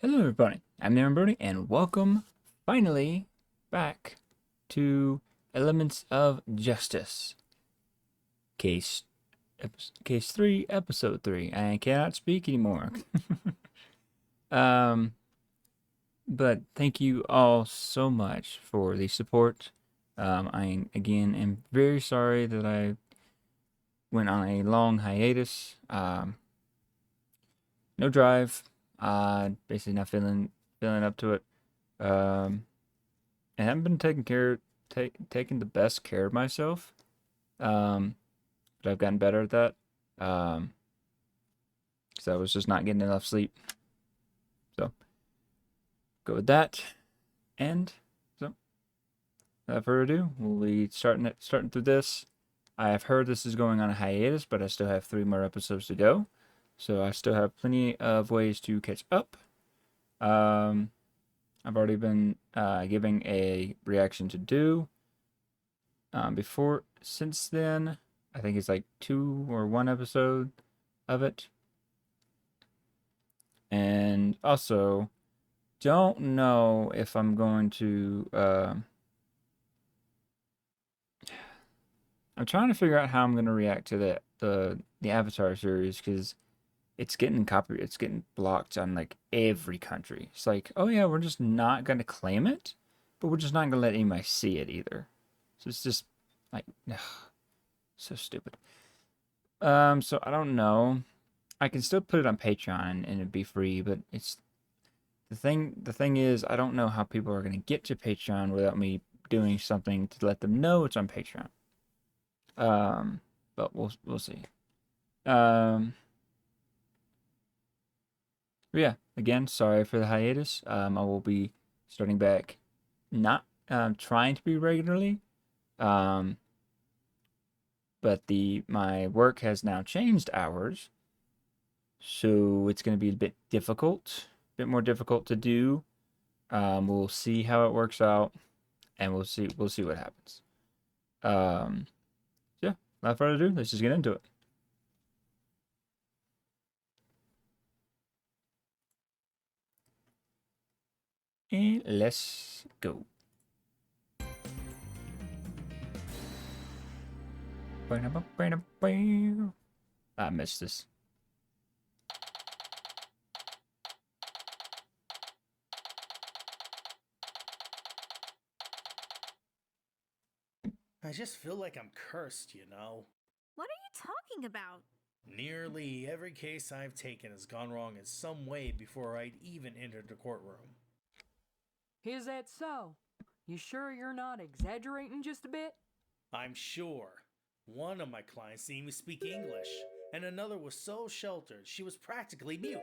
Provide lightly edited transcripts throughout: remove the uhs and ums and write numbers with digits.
Hello, everybody. I'm Aaron Brody, and welcome finally back to Elements of Justice, case case 3, episode 3. I cannot speak anymore. um, but thank you all so much for the support. I again am very sorry that I went on a long hiatus. No drive. Basically not feeling up to it. Um, I haven't been taking the best care of myself. Um, but I've gotten better at that. Um, because I was just not getting enough sleep. So go with that. And so without further ado, we'll be starting through this. I have heard this is going on a hiatus, but I still have 3 more episodes to go. So I still have plenty of ways to catch up. Um, I've already been giving a reaction to do. Since then, I think it's like 2 or 1 episode of it. And also, don't know if I'm going to. I'm trying to figure out how I'm going to react to the Avatar series because it's getting blocked on like every country. It's like, oh yeah, we're just not going to claim it, but we're just not going to let anybody see it either. So it's just like, ugh, so stupid. So I don't know. I can still put it on Patreon and it'd be free, but it's the thing is I don't know how people are gonna get to Patreon without me doing something to let them know it's on Patreon. But we'll see. Um, but yeah, again, sorry for the hiatus. I will be starting back, not trying to be regularly. Um, but the my work has now changed hours, so it's gonna be a bit more difficult to do. We'll see how it works out, and we'll see what happens. Um, yeah, without further ado, let's just get into it. And let's go. I missed this. I just feel like I'm cursed, you know? What are you talking about? Nearly every case I've taken has gone wrong in some way before I'd even entered the courtroom. Is that so? You sure you're not exaggerating just a bit? I'm sure. One of my clients didn't even speak English, and another was so sheltered she was practically mute.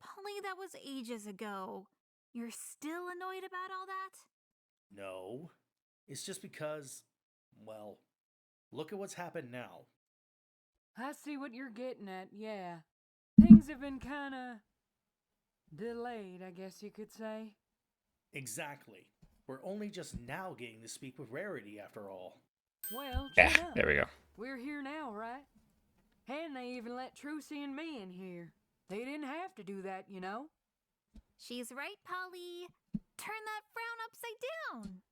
Polly, that was ages ago. You're still annoyed about all that? No, it's just because, well, look at what's happened now. I see what you're getting at, yeah. Things have been kinda delayed, I guess you could say. Exactly. We're only just now getting to speak with Rarity after all. Well, Yeah, chin up. there we go. We're here now, right? And they even let Crusie and me in here. They didn't have to do that, you know? She's right, Polly. Turn that frown upside down.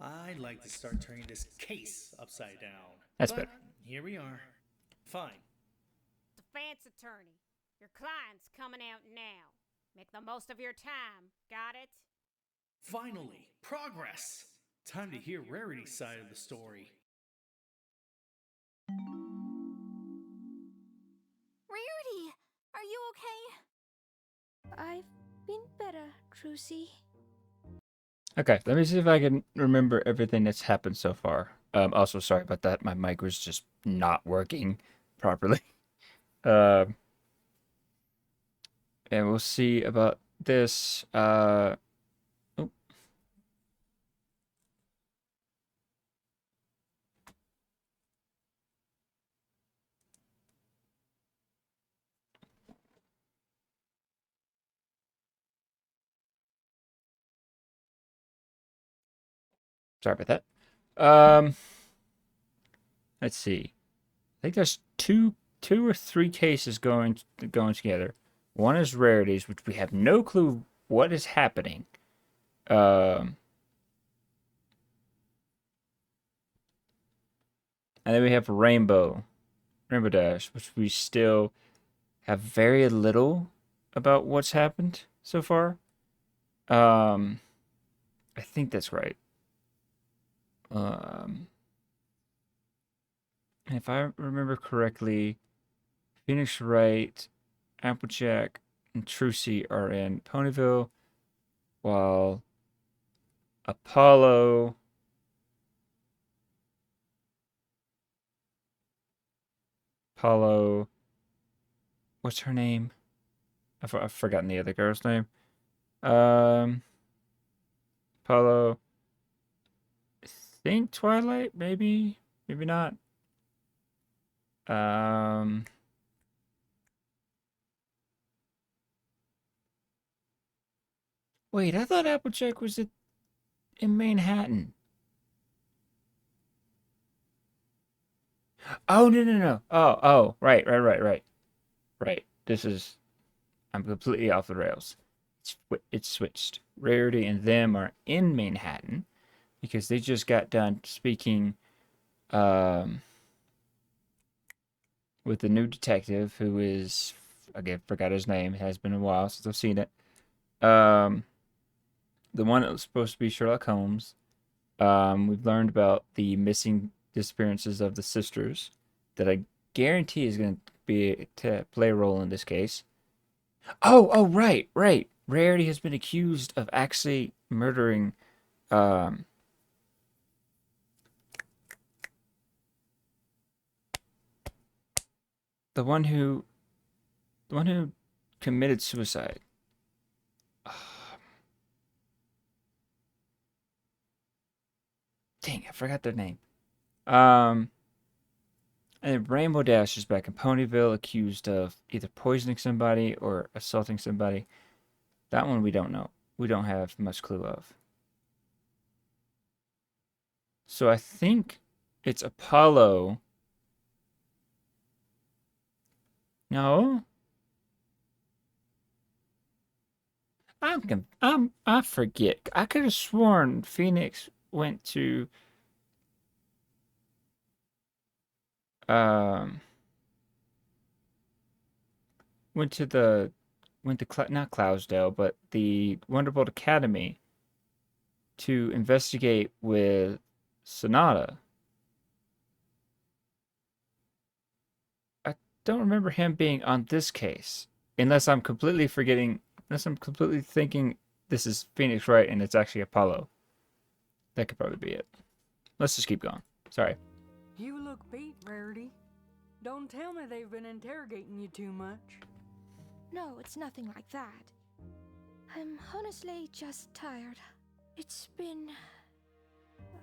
I'd like to start turning this case upside down. That's but better. Here we are. Fine. Defense attorney, your client's coming out now. Make the most of your time. Got it? Finally, progress! Time to hear Rarity's side of the story. Rarity, are you okay? I've been better, Crusie. Okay, let me see if I can remember everything that's happened so far. Also sorry about that. My mic was just not working properly. Um, and we'll see about this. Oh, sorry about that. Let's see. I think there's two or three cases going together. One is rarities, which we have no clue what is happening. And then we have Rainbow Dash, which we still have very little about what's happened so far. I think that's right. If I remember correctly, Phoenix Wright, Applejack, and Trucy are in Ponyville, while Apollo, what's her name? I've forgotten the other girl's name. Apollo, I think Twilight, maybe not. Wait, I thought Applejack was in Manhattan. Oh, no. Oh, right. Right. I'm completely off the rails. It's switched. Rarity and them are in Manhattan because they just got done speaking with the new detective who is, again, forgot his name. It has been a while since I've seen it. The one that was supposed to be Sherlock Holmes. We've learned about the missing disappearances of the sisters that I guarantee is going to play a role in this case. Oh, right. Rarity has been accused of actually murdering the one who committed suicide. Dang, I forgot their name. And Rainbow Dash is back in Ponyville, accused of either poisoning somebody or assaulting somebody. That one we don't know. We don't have much clue of. So I think it's Apollo. No. I forget. I could have sworn Phoenix went to um went to the not Cloudsdale, but the Wonderbolt Academy to investigate with Sonata. I don't remember him being on this case, unless I'm completely thinking this is Phoenix Wright and it's actually Apollo. That could probably be it. Let's just keep going. Sorry. You look beat, Rarity. Don't tell me they've been interrogating you too much. No, it's nothing like that. I'm honestly just tired. It's been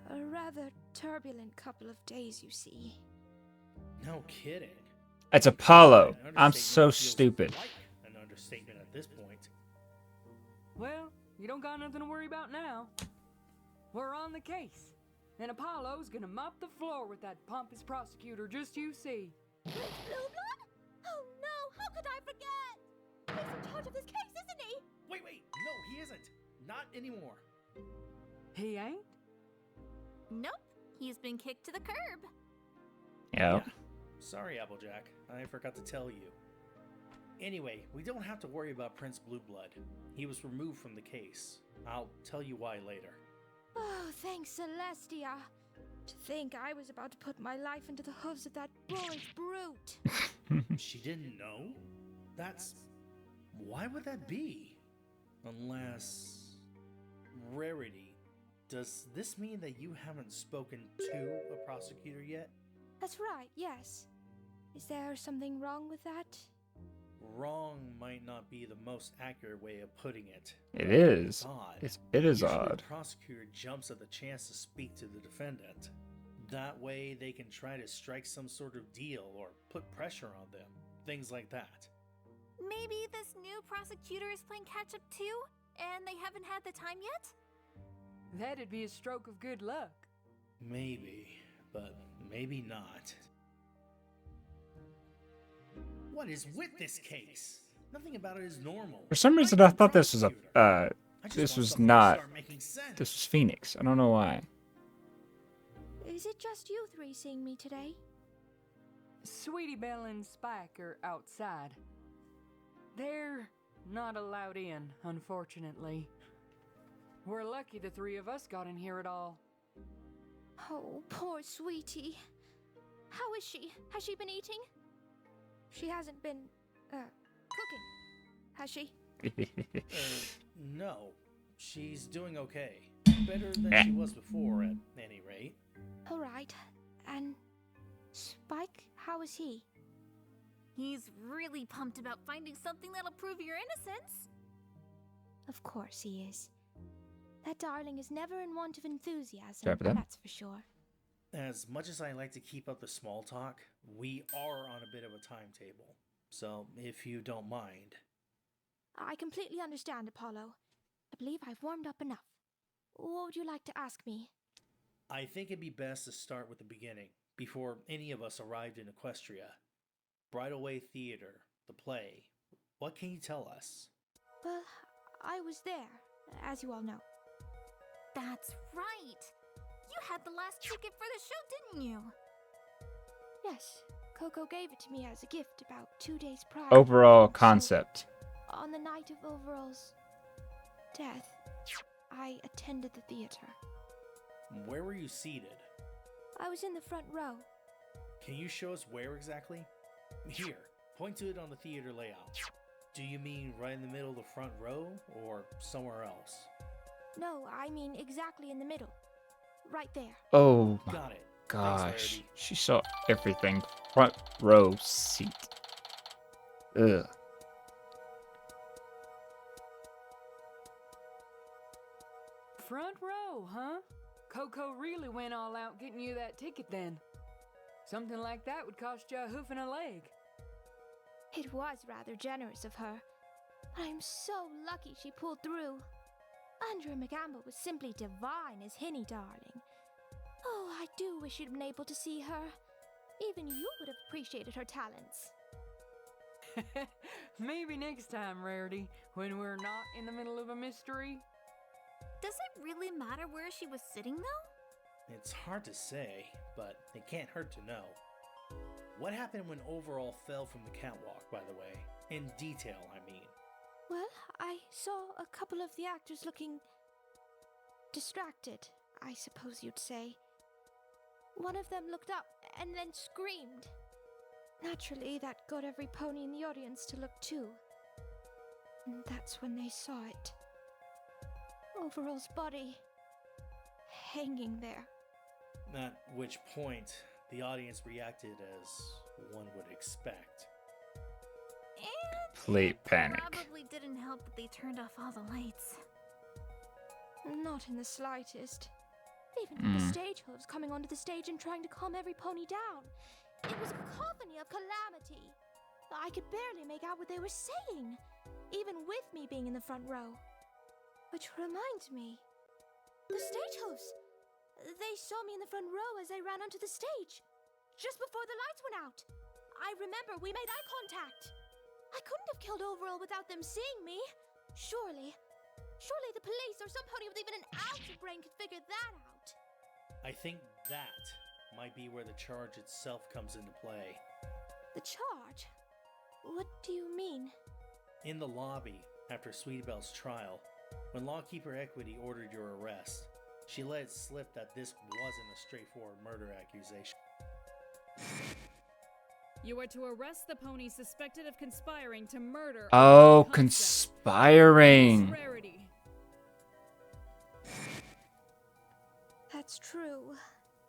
a rather turbulent couple of days, you see. No kidding. It's Apollo. An I'm understatement so feels stupid. Like an understatement at this point. Well, you don't got nothing to worry about now. We're on the case. And Apollo's gonna mop the floor with that pompous prosecutor, just you see. Prince Blueblood? Oh no, how could I forget? He's in charge of this case, isn't he? Wait, no, he isn't. Not anymore. He ain't? Nope, he's been kicked to the curb. Yeah. Sorry, Applejack. I forgot to tell you. Anyway, we don't have to worry about Prince Blueblood. He was removed from the case. I'll tell you why later. Oh, thanks, Celestia. To think I was about to put my life into the hooves of that bullish brute. She didn't know? Why would that be? Unless... Rarity, does this mean that you haven't spoken to a prosecutor yet? That's right, yes. Is there something wrong with that? Wrong might not be the most accurate way of putting it. It is. It's odd. It is Usually odd. The prosecutor jumps at the chance to speak to the defendant. That way they can try to strike some sort of deal or put pressure on them. Things like that. Maybe this new prosecutor is playing catch up too, and they haven't had the time yet? That'd be a stroke of good luck. Maybe, but maybe not. What is with this case? Nothing about it is normal. For some reason, I thought this was this was not. This was Phoenix. I don't know why. Is it just you three seeing me today? Sweetie Belle and Spike are outside. They're not allowed in, unfortunately. We're lucky the three of us got in here at all. Oh, poor sweetie. How is she? Has she been eating? She hasn't been, cooking, has she? No. She's doing okay. Better than she was before, at any rate. All right. And Spike, how is he? He's really pumped about finding something that'll prove your innocence. Of course he is. That darling is never in want of enthusiasm, Fair for them. that's for sure. As much as I like to keep up the small talk, we are on a bit of a timetable. So, if you don't mind. I completely understand, Apollo. I believe I've warmed up enough. What would you like to ask me? I think it'd be best to start with the beginning, before any of us arrived in Equestria. Bridalway Theater, the play. What can you tell us? Well, I was there, as you all know. That's right. You had the last ticket for the show, didn't you? Yes, Coco gave it to me as a gift about 2 days prior. Overall So, concept. on the night of Overall's death, I attended the theater. Where were you seated? I was in the front row. Can you show us where exactly? Here, point to it on the theater layout. Do you mean right in the middle of the front row, or somewhere else? No, I mean exactly in the middle. Right there. Oh my Got it. gosh. Thanks, Rarity. She saw everything. Front row seat. Ugh. Front row, huh? Coco really went all out getting you that ticket then. Something like that would cost you a hoof and a leg. It was rather generous of her. I'm so lucky she pulled through. Andrew McCampbell was simply divine as Hinny darling. Oh, I do wish you'd been able to see her. Even you would have appreciated her talents. Maybe next time, Rarity, when we're not in the middle of a mystery. Does it really matter where she was sitting, though? It's hard to say, but it can't hurt to know. What happened when Overall fell from the catwalk, by the way? In detail, I mean. Well, I saw a couple of the actors looking distracted, I suppose you'd say. One of them looked up and then screamed. Naturally, that got every pony in the audience to look too. And that's when they saw it. Overall's body hanging there. At which point, the audience reacted as one would expect. And Complete panic. probably didn't help that they turned off all the lights. Not in the slightest. Even with the stage hooves coming onto the stage and trying to calm every pony down. It was a cacophony of calamity. I could barely make out what they were saying, even with me being in the front row. Which reminds me, the stage hooves. They saw me in the front row as I ran onto the stage, just before the lights went out. I remember we made eye contact. I couldn't have killed Overall without them seeing me. Surely the police or some pony with even an ounce of brain could figure that out. I think that might be where the charge itself comes into play. The charge? What do you mean? In the lobby, after Sweetie Belle's trial, when Lawkeeper Equity ordered your arrest, she let it slip that this wasn't a straightforward murder accusation. You are to arrest the pony suspected of conspiring to murder. Oh, Concept. conspiring. Rarity. That's true.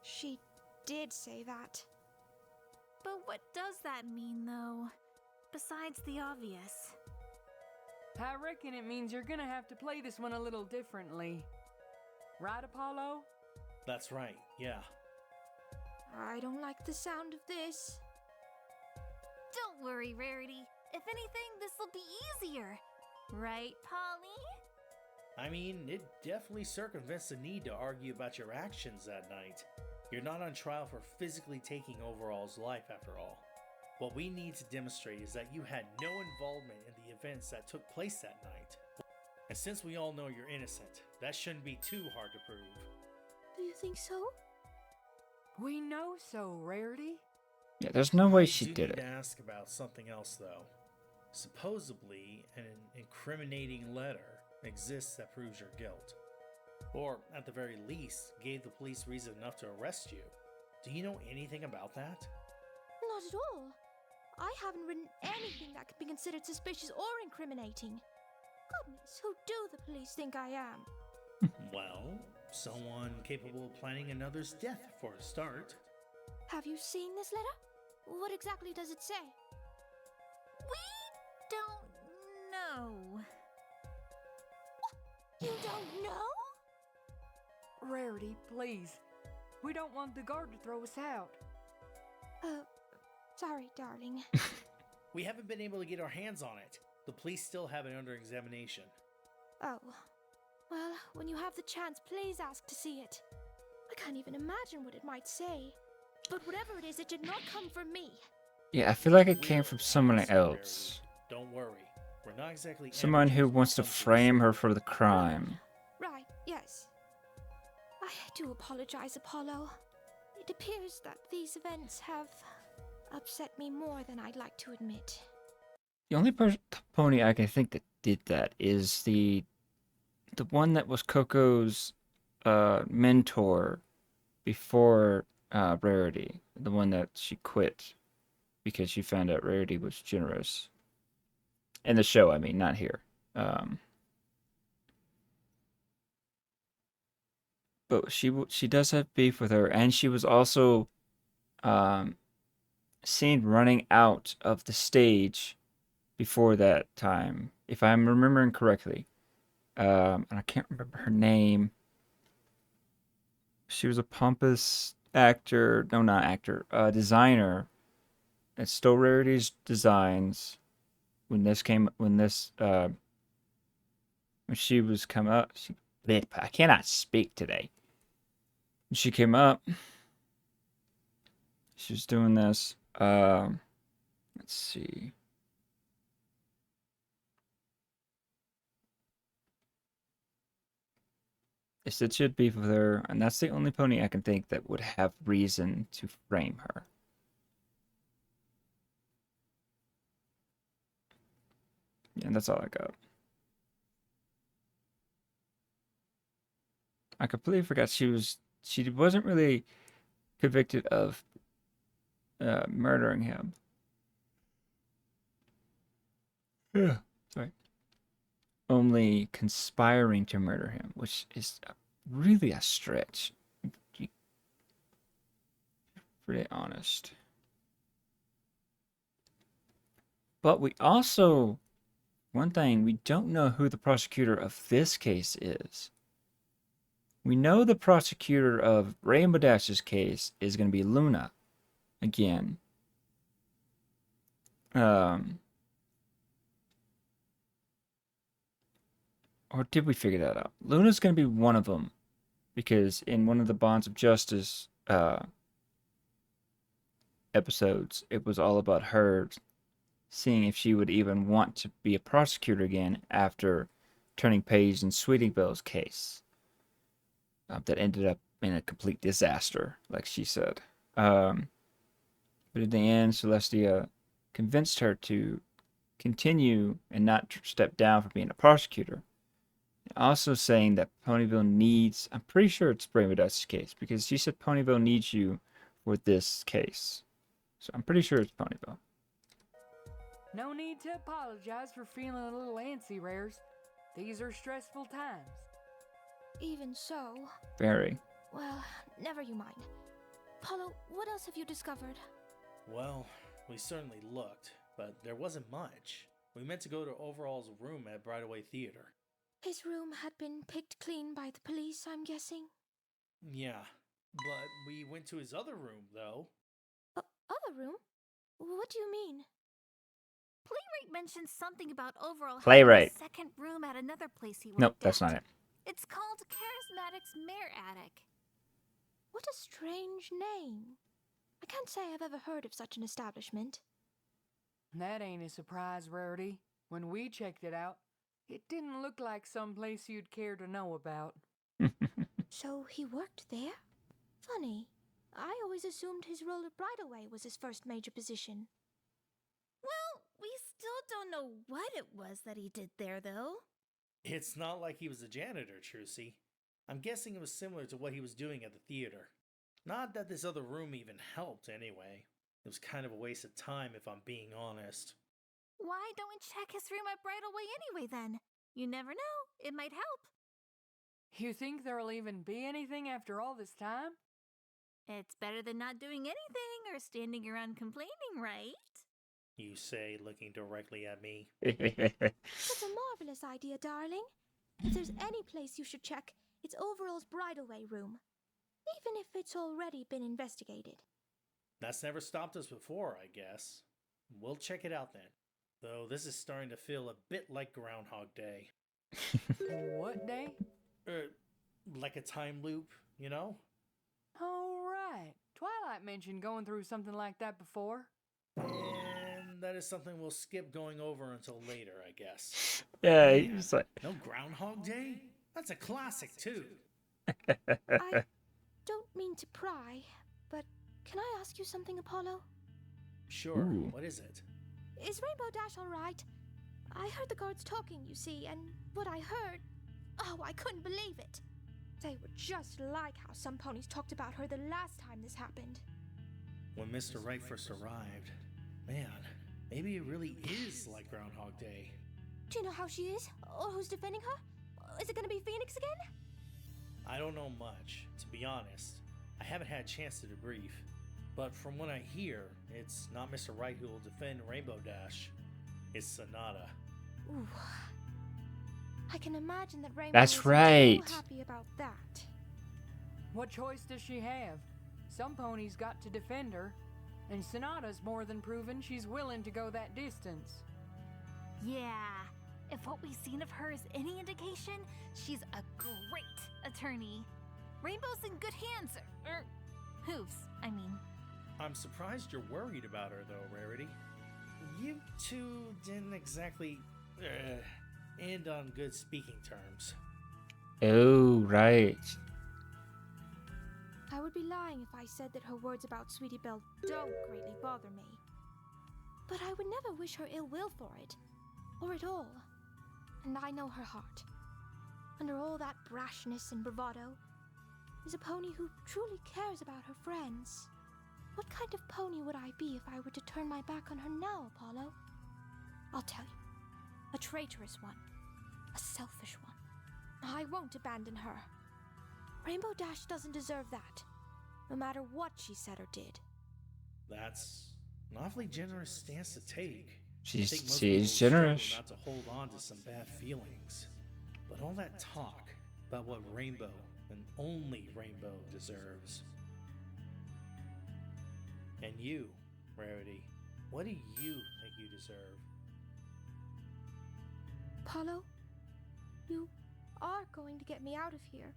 She did say that. But what does that mean, though? Besides the obvious. I reckon it means you're gonna have to play this one a little differently. Right, Apollo? That's right, yeah. I don't like the sound of this. Don't worry, Rarity. If anything, this'll be easier. Right, Polly? I mean, it definitely circumvents the need to argue about your actions that night. You're not on trial for physically taking Overall's life, after all. What we need to demonstrate is that you had no involvement in the events that took place that night. And since we all know you're innocent, that shouldn't be too hard to prove. Do you think so? We know so, Rarity. Yeah, there's no way I she do did need it. to ask about something else, though. Supposedly, an incriminating letter exists that proves your guilt. Or, at the very least, gave the police reason enough to arrest you. Do you know anything about that? Not at all. I haven't written anything that could be considered suspicious or incriminating. Goodness, who do the police think I am? Well, someone capable of planning another's death for a start. Have you seen this letter? What exactly does it say? We don't know. You don't know? Rarity, please. We don't want the guard to throw us out. Sorry, darling. We haven't been able to get our hands on it. The police still have it under examination. Oh. Well, when you have the chance, please ask to see it. I can't even imagine what it might say. But whatever it is, it did not come from me. Yeah, I feel like it We came are from someone honest, else. Rarity. Don't worry. We're not exactly Someone who amateurs when it wants to comes this frame her sort. for the crime. Right, yes. I do apologize, Apollo. It appears that these events have upset me more than I'd like to admit. The only pony I can think that did that is the one that was Coco's mentor before Rarity. The one that she quit because she found out Rarity was generous. In the show, I mean, not here. But she does have beef with her, and she was also seen running out of the stage before that time, if I'm remembering correctly. And I can't remember her name. She was a pompous actor, no, not actor, designer that stole Rarity's designs when she was come up. I cannot speak today. When she came up, she was doing this. Let's see. They said she had beef with her, and that's the only pony I can think that would have reason to frame her. Yeah, that's all I got. I completely forgot she wasn't really convicted of murdering him. Yeah, sorry. Only conspiring to murder him, which is really a stretch. Pretty honest. But we also, one thing, we don't know who the prosecutor of this case is. We know the prosecutor of Rainbow Dash's case is going to be Luna again. Or did we figure that out? Luna's going to be one of them. Because in one of the Bonds of Justice episodes, it was all about her seeing if she would even want to be a prosecutor again after turning page in Sweetie Belle's case. That ended up in a complete disaster, like she said. But in the end, Celestia convinced her to continue and not step down from being a prosecutor. Also saying that Ponyville needs, I'm pretty sure it's Rainbow Dash's case, because she said Ponyville needs you for this case. So I'm pretty sure it's Ponyville. No need to apologize for feeling a little antsy, Rares. These are stressful times. Even so. Very. Well, never you mind. Apollo, what else have you discovered? Well, we certainly looked, but there wasn't much. We meant to go to Overall's room at Brideway Theater. His room had been picked clean by the police, I'm guessing. Yeah, but we went to his other room, though. Other room? What do you mean? Playwright mentioned something about Overall Playwright. having a second room at another place he worked Nope, that's at. not it. It's called Charismatic's Mare Attic. What a strange name. I can't say I've ever heard of such an establishment. That ain't a surprise, Rarity. When we checked it out, it didn't look like someplace you'd care to know about. So he worked there? Funny. I always assumed his role at Bridalway was his first major position. Well, we still don't know what it was that he did there, though. It's not like he was a janitor, Trucy. I'm guessing it was similar to what he was doing at the theater. Not that this other room even helped, anyway. It was kind of a waste of time, if I'm being honest. Why don't we check his room at Bridalway anyway, then? You never know. It might help. You think there'll even be anything after all this time? It's better than not doing anything or standing around complaining, right? You say, looking directly at me. That's a marvelous idea, darling. If there's any place you should check, it's Overall's Bridalway room. Even if it's already been investigated. That's never stopped us before, I guess. We'll check it out then. Though this is starting to feel a bit like Groundhog Day. What day? Like a time loop, you know? Oh, right. Twilight mentioned going through something like that before. And that is something we'll skip going over until later, I guess. Yeah, he's like, No Groundhog Day? That's a classic, too. I don't mean to pry, but can I ask you something, Apollo? Sure, Ooh. what is it? Is Rainbow Dash all right? I heard the guards talking, you see, and what I heard... Oh, I couldn't believe it. They were just like how some ponies talked about her the last time this happened. When Mr. Wright first arrived, man, maybe it really is like Groundhog Day. Do you know how she is? Or who's defending her? Is it gonna be Phoenix again? I don't know much, to be honest. I haven't had a chance to debrief. But from what I hear, it's not Mr. Wright who will defend Rainbow Dash. It's Sonata. Ooh. I can imagine that Rainbow That's is right. so happy about that. What choice does she have? Some ponies got to defend her, and Sonata's more than proven she's willing to go that distance. Yeah. If what we've seen of her is any indication, she's a great attorney. Rainbow's in good hands. Hooves, I mean. I'm surprised you're worried about her, though, Rarity. You two didn't exactly end on good speaking terms. oh, right. I would be lying if I said that her words about Sweetie Belle don't greatly bother me. But I would never wish her ill will for it, or at all. And I know her heart. Under all that brashness and bravado is a pony who truly cares about her friends. What kind of pony would I be if I were to turn my back on her now, Apollo? I'll tell you. A traitorous one. A selfish one. I won't abandon her. Rainbow Dash doesn't deserve that, no matter what she said or did. That's an awfully generous stance to take. She's I think most she's people struggle generous. not to hold on to some bad feelings. But all that talk about what Rainbow, and only Rainbow, deserves. And you, Rarity, what do you think you deserve? Apollo, you are going to get me out of here,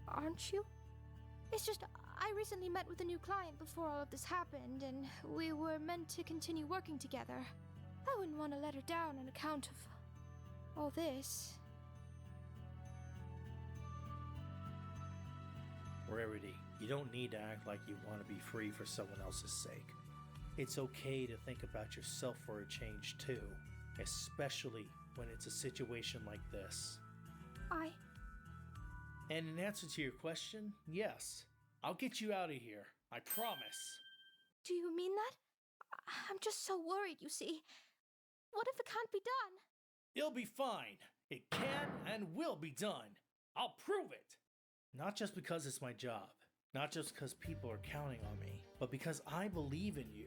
aren't you? It's just, I recently met with a new client before all of this happened, and we were meant to continue working together. I wouldn't want to let her down on account of all this. Rarity, you don't need to act like you want to be free for someone else's sake. It's okay to think about yourself for a change too, especially when it's a situation like this. And in answer to your question, yes, I'll get you out of here, I promise. Do you mean that? I'm just so worried, you see. What if it can't be done? It'll be fine. It can and will be done. I'll prove it. Not just because it's my job, not just because people are counting on me, but because I believe in you.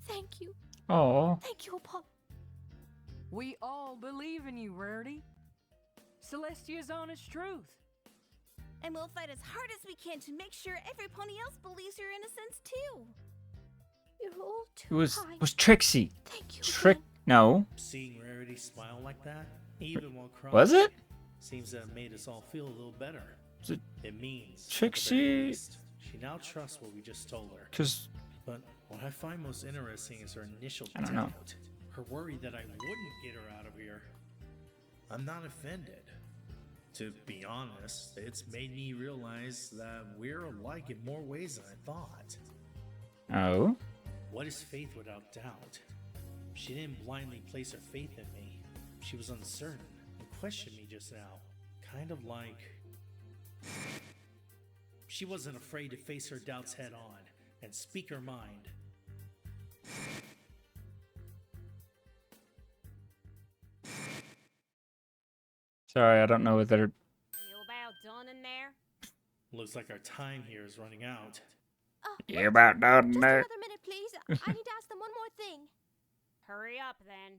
Thank you. Oh, Thank you, Apollo. We all believe in you, Rarity. Celestia's honest truth. And we'll fight as hard as we can to make sure every pony else believes your innocence too. You're all it too kind. was Trixie. Thank you. Trick? again. No, Seeing Rarity smile like that, even while crying, was it? seems to have made us all feel a little better. Was it It means, at the very Trixie? least, she now trusts what we just told her. Cause But What I find most interesting is her initial I don't know. doubt. Her worry that I wouldn't get her out of here. I'm not offended. To be honest, it's made me realize that we're alike in more ways than I thought. Oh? What is faith without doubt? She didn't blindly place her faith in me. She was uncertain and questioned me just now. Kind of like... She wasn't afraid to face her doubts head on and speak her mind. Sorry, I don't know whether... You about done in there? Looks like our time here is running out. You about done Just there? another minute, please. I need to ask them one more thing. Hurry up then.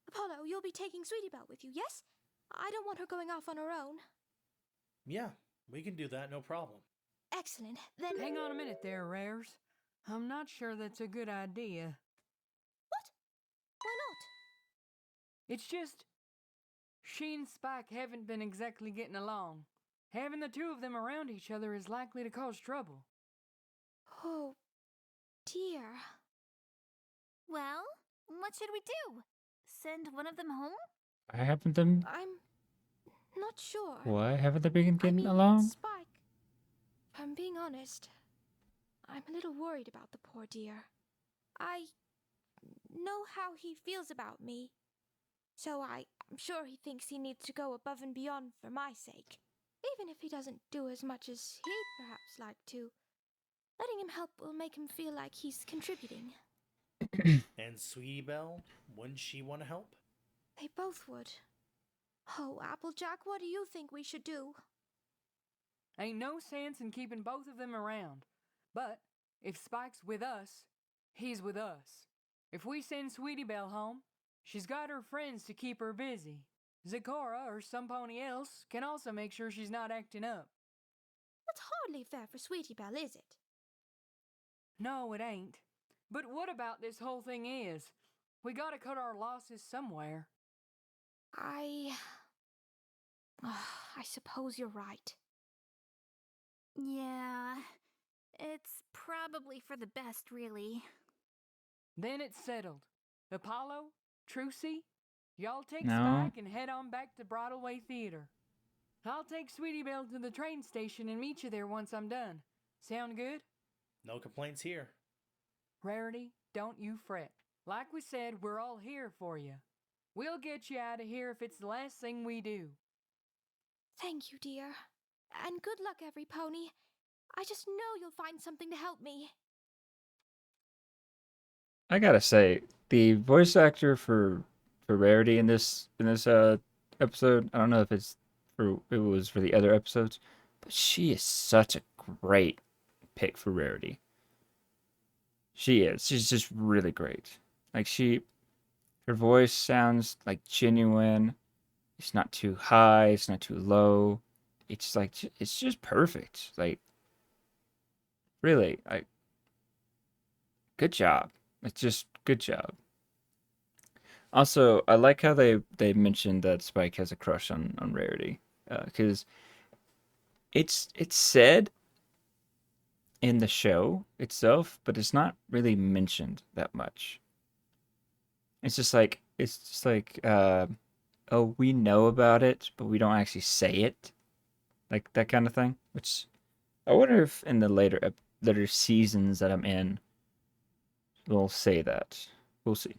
Apollo, you'll be taking Sweetie Belle with you, yes? I don't want her going off on her own. Yeah, we can do that, no problem. Excellent. Then Hang on a minute there, Rares. I'm not sure that's a good idea. why not? It's just... She and Spike haven't been exactly getting along. Having the two of them around each other is likely to cause trouble. Oh, dear. Well, what should we do? Send one of them home? Why haven't them... I'm not sure. Why haven't they been I getting mean, along? Spike, if I'm being honest, I'm a little worried about the poor dear. I know how he feels about me, so I'm sure he thinks he needs to go above and beyond for my sake. Even if he doesn't do as much as he'd perhaps like to, letting him help will make him feel like he's contributing. And Sweetie Belle, wouldn't she want to help? They both would. Oh, Applejack, what do you think we should do? Ain't no sense in keeping both of them around. But if Spike's with us, he's with us. If we send Sweetie Belle home, she's got her friends to keep her busy. Zecora or some pony else can also make sure she's not acting up. That's hardly fair for Sweetie Belle, is it? No, it ain't. But what about this whole thing is? We gotta cut our losses somewhere. I suppose you're right. Yeah, it's probably for the best, really. Then it's settled. Apollo, Crusie, y'all take No. Spike and head on back to Broadway Theater. I'll take Sweetie Belle to the train station and meet you there once I'm done. Sound good? No complaints here. Rarity, don't you fret. Like we said, we're all here for you. We'll get you out of here if it's the last thing we do. Thank you, dear. And good luck, every pony. I just know you'll find something to help me. I gotta say, the voice actor for Rarity in this episode, I don't know if it was for the other episodes, but she is such a great pick for Rarity. She is. She's just really great. Like her voice sounds like genuine. It's not too high, it's not too low. It's like it's just perfect. Like really, good job. It's just good job. Also, I like how they mentioned that Spike has a crush on Rarity, because it's said in the show itself, but it's not really mentioned that much. It's just like oh, we know about it, but we don't actually say it, like that kind of thing. Which I wonder if in the later seasons that I'm in, we'll say that. We'll see.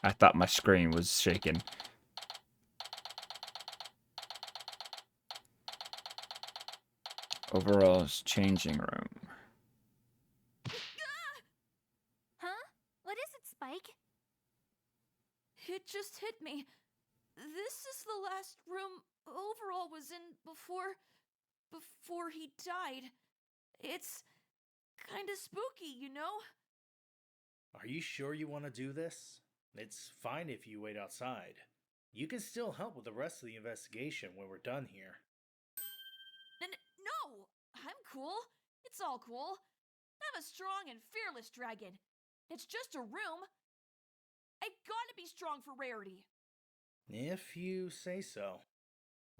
I thought my screen was shaking. Overall's changing room. Huh? What is it, Spike? It just hit me. This is the last room Overall was in before he died. It's kind of spooky, you know? Are you sure you want to do this? It's fine if you wait outside. You can still help with the rest of the investigation when we're done here. No! I'm cool. It's all cool. I'm a strong and fearless dragon. It's just a room. I've got to be strong for Rarity. If you say so.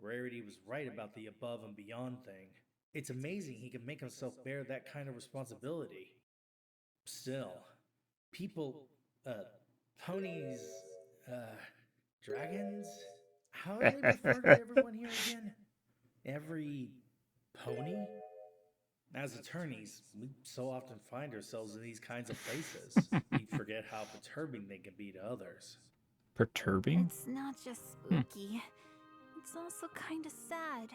Rarity was right about the above and beyond thing. It's amazing he can make himself bear that kind of responsibility. Still, people, ponies, dragons? How do they refer to everyone here again? Every pony? As attorneys, we so often find ourselves in these kinds of places. We forget how perturbing they can be to others. Perturbing? It's not just spooky, it's also kind of sad.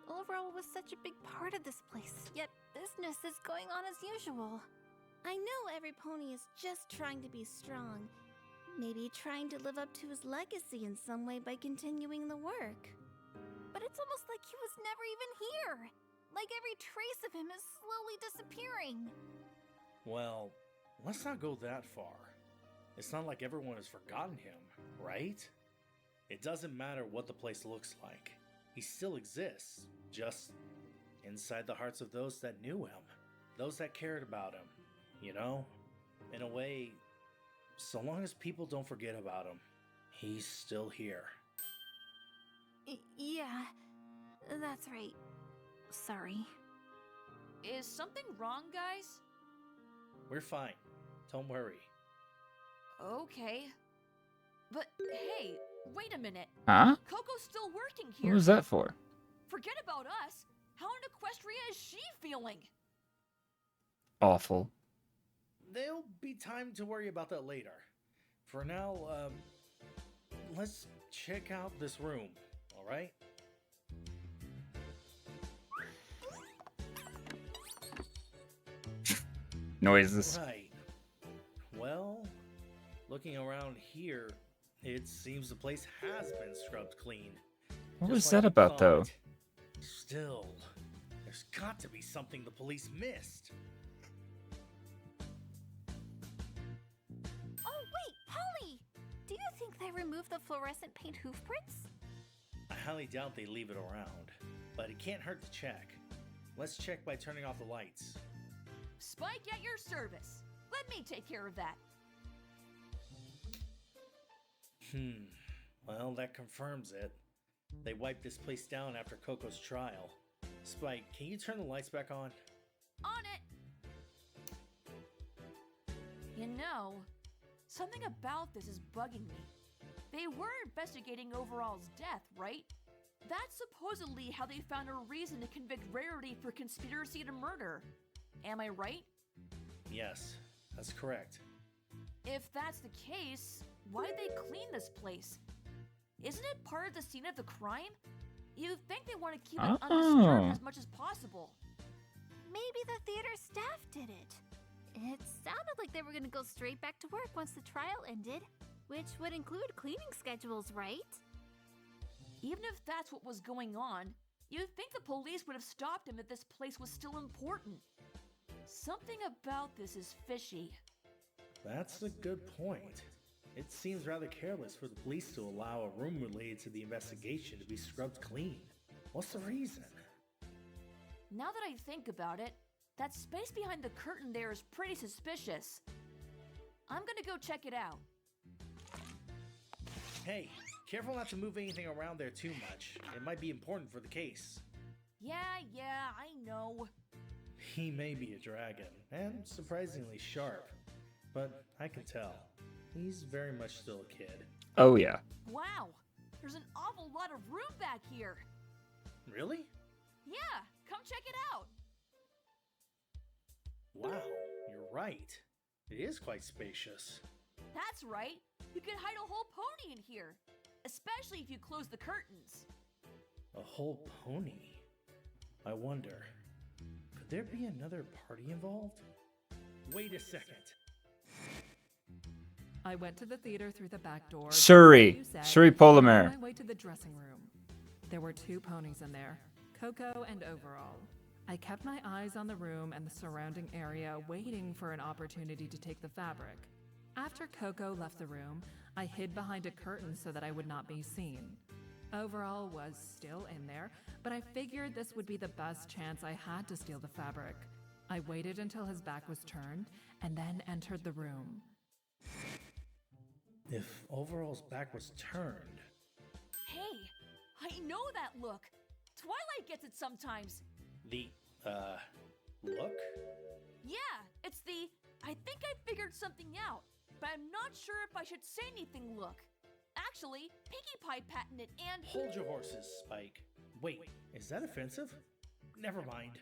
Overall was such a big part of this place, yet business is going on as usual. I know every pony is just trying to be strong. Maybe trying to live up to his legacy in some way by continuing the work. But it's almost like he was never even here. Like every trace of him is slowly disappearing. Well, let's not go that far. It's not like everyone has forgotten him, right? It doesn't matter what the place looks like. He still exists, just inside the hearts of those that knew him, those that cared about him. You know, in a way, so long as people don't forget about him, he's still here. Yeah, that's right. Sorry. Is something wrong, guys? We're fine. Don't worry. Okay. But hey, wait a minute. Huh? Coco's still working What here. was that for? Forget about us. How in Equestria is she feeling? Awful. There'll be time to worry about that later. For now, let's check out this room, alright? Noises. Right. Well, looking around here, it seems the place has been scrubbed clean. What Just was like that we about, though? thought. Still, there's got to be something the police missed. Oh, wait, Polly! Do you think they removed the fluorescent paint hoof prints? I highly doubt they leave it around, but it can't hurt to check. Let's check by turning off the lights. Spike at your service. Let me take care of that. Well, that confirms it. They wiped this place down after Coco's trial. Spike, can you turn the lights back on? On it! You know, something about this is bugging me. They were investigating Overall's death, right? That's supposedly how they found a reason to convict Rarity for conspiracy to murder. Am I right? Yes, that's correct. If that's the case, why'd they clean this place? Isn't it part of the scene of the crime? You'd think they want to keep it undisturbed as much as possible. Maybe the theater staff did it. It sounded like they were going to go straight back to work once the trial ended, which would include cleaning schedules, right? Even if that's what was going on, you'd think the police would have stopped him if this place was still important. Something about this is fishy. That's a good point. It seems rather careless for the police to allow a room related to the investigation to be scrubbed clean. What's the reason? Now that I think about it, that space behind the curtain there is pretty suspicious. I'm gonna go check it out. Hey, careful not to move anything around there too much. It might be important for the case. Yeah, I know. He may be a dragon, and surprisingly sharp, but I can tell. He's very much still a kid. Oh, yeah. Wow, there's an awful lot of room back here. Really? Yeah, come check it out. Wow, you're right. It is quite spacious. That's right. You could hide a whole pony in here, especially if you close the curtains. A whole pony? I wonder, could there be another party involved? Wait a second. I went to the theater through the back door. Surrey. You said, Surrey and on Polymer. my way to the dressing room. There were 2 ponies in there, Coco and Overall. I kept my eyes on the room and the surrounding area, waiting for an opportunity to take the fabric. After Coco left the room, I hid behind a curtain so that I would not be seen. Overall was still in there, but I figured this would be the best chance I had to steal the fabric. I waited until his back was turned and then entered the room. If Overall's back was turned... Hey, I know that look. Twilight gets it sometimes. The, look? Yeah, it's the I think I figured something out, but I'm not sure if I should say anything look. Actually, Pinkie Pie patented and. Hold your horses, Spike. Wait, is that offensive? Never mind.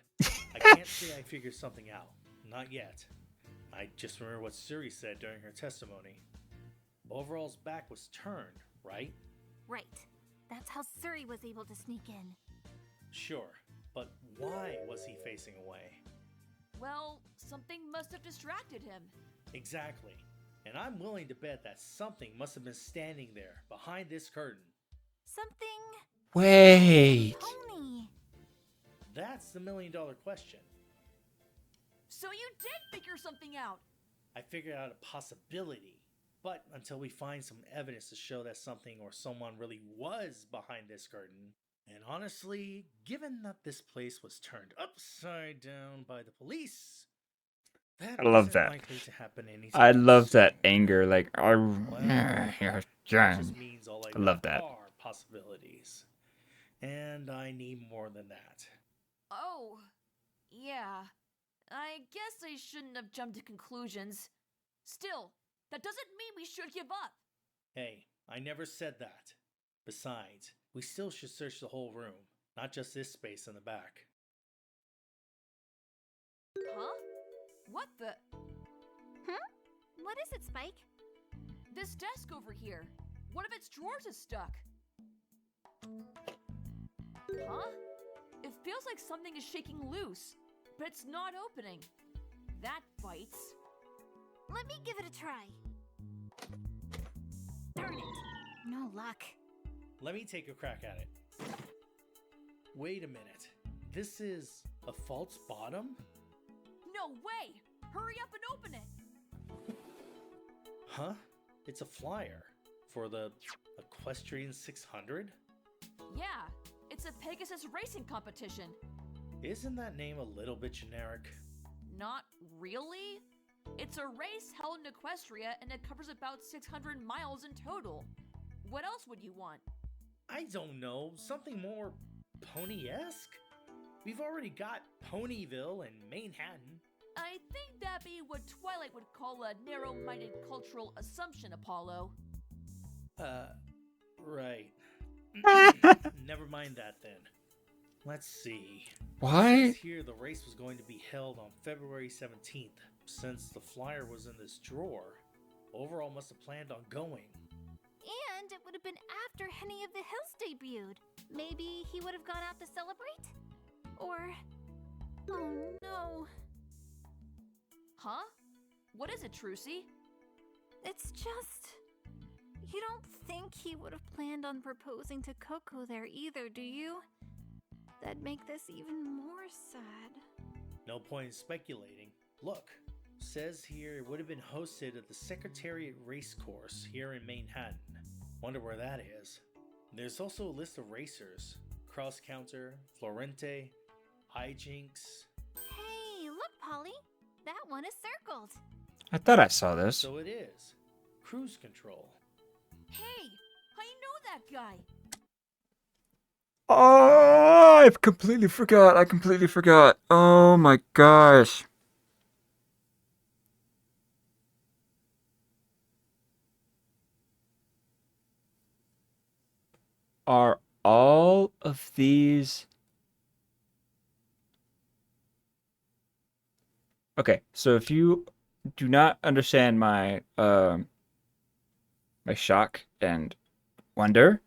I can't say I figured something out. Not yet. I just remember what Suri said during her testimony. Overall's back was turned, right? Right. That's how Suri was able to sneak in. Sure, but why was he facing away? Well, something must have distracted him. Exactly. And I'm willing to bet that something must have been standing there, behind this curtain. Something. Wait. Pony. That's the million-dollar question. So you did figure something out! I figured out a possibility. But until we find some evidence to show that something or someone really was behind this curtain, and honestly, given that this place was turned upside down by the police, that I love isn't that. likely to happen anytime I love soon. that anger. Like, Well, that John. just means all I love that. are possibilities. And I need more than that. Oh, yeah. I guess I shouldn't have jumped to conclusions. Still, that doesn't mean we should give up. Hey, I never said that. Besides, we still should search the whole room, not just this space in the back. Huh? What the? What is it, Spike? This desk over here. One of its drawers is stuck. Huh? It feels like something is shaking loose, but it's not opening. That bites. Let me give it a try. Darn it. No luck. Let me take a crack at it. Wait a minute. This is a false bottom? No way! Hurry up and open it! Huh? It's a flyer for the Equestrian 600? Yeah, it's a Pegasus racing competition. Isn't that name a little bit generic? Not really. It's a race held in Equestria and it covers about 600 miles in total. What else would you want? I don't know, something more pony-esque? We've already got Ponyville and Manhattan. I think that'd be what Twilight would call a narrow-minded cultural assumption, Apollo. Right. Never mind that then. Let's see. Why? It says here the race was going to be held on February 17th. Since the flyer was in this drawer, Overall must have planned on going. And it would have been after Henny of the Hills debuted. Maybe he would have gone out to celebrate? Or... oh no. Huh? What is it, Crusie? It's just... you don't think he would have planned on proposing to Coco there either, do you? That'd make this even more sad. No point in speculating. Look, says here it would have been hosted at the Secretariat Racecourse here in Manhattan. Wonder where that is. There's also a list of racers. Cross Counter, Florente, Hijinks. Hey, look, Polly. That one is circled. I thought I saw this. So it is. Cruise Control. Hey, I know that guy. Oh, I completely forgot. Oh my gosh. Are all of these... Okay, so if you do not understand my my shock and wonder,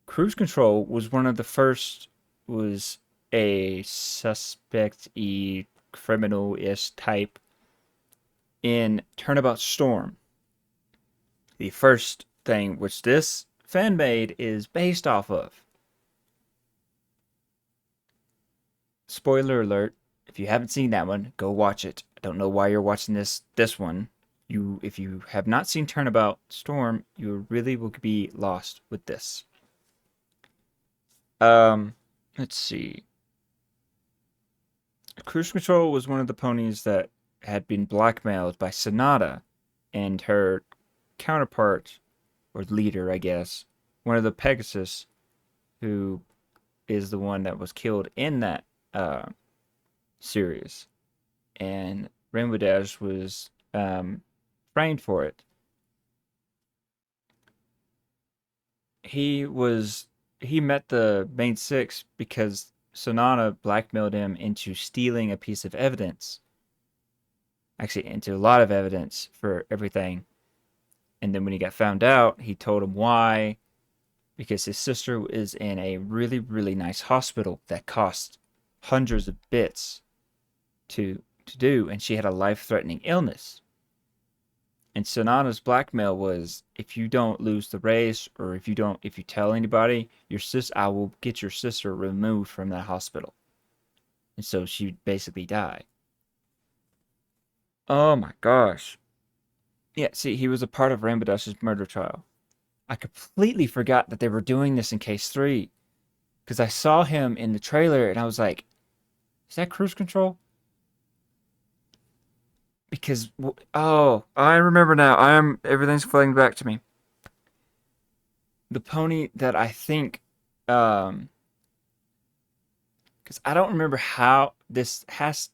Cruise Control was one of the first, was a suspect-y, criminal-ish type in Turnabout Storm. The first thing which this fan made is based off of. Spoiler alert, if you haven't seen that one, go watch it. I don't know why you're watching this one. If you have not seen Turnabout Storm, you really will be lost with this. Let's see. Cruise Control was one of the ponies that had been blackmailed by Sonata and her counterpart, or leader, I guess, one of the Pegasus, who is the one that was killed in that uh, serious, and Rainbow Dash was framed for it. He was he met the main six because Sonana blackmailed him into stealing a piece of evidence. Actually, into a lot of evidence for everything. And then when he got found out, he told him why. Because his sister is in a really, really nice hospital that cost hundreds of bits to do, and she had a life-threatening illness. And Sonana's blackmail was, if you don't lose the race, or if you tell anybody, I will get your sister removed from that hospital. And so she basically died. Oh my gosh. Yeah, see, he was a part of Rainbow Dash's murder trial. I completely forgot that they were doing this in case 3. Because I saw him in the trailer and I was like, is that Cruise Control? Because, oh, I remember now. Everything's flooding back to me. The pony that I think, because I don't remember how this has,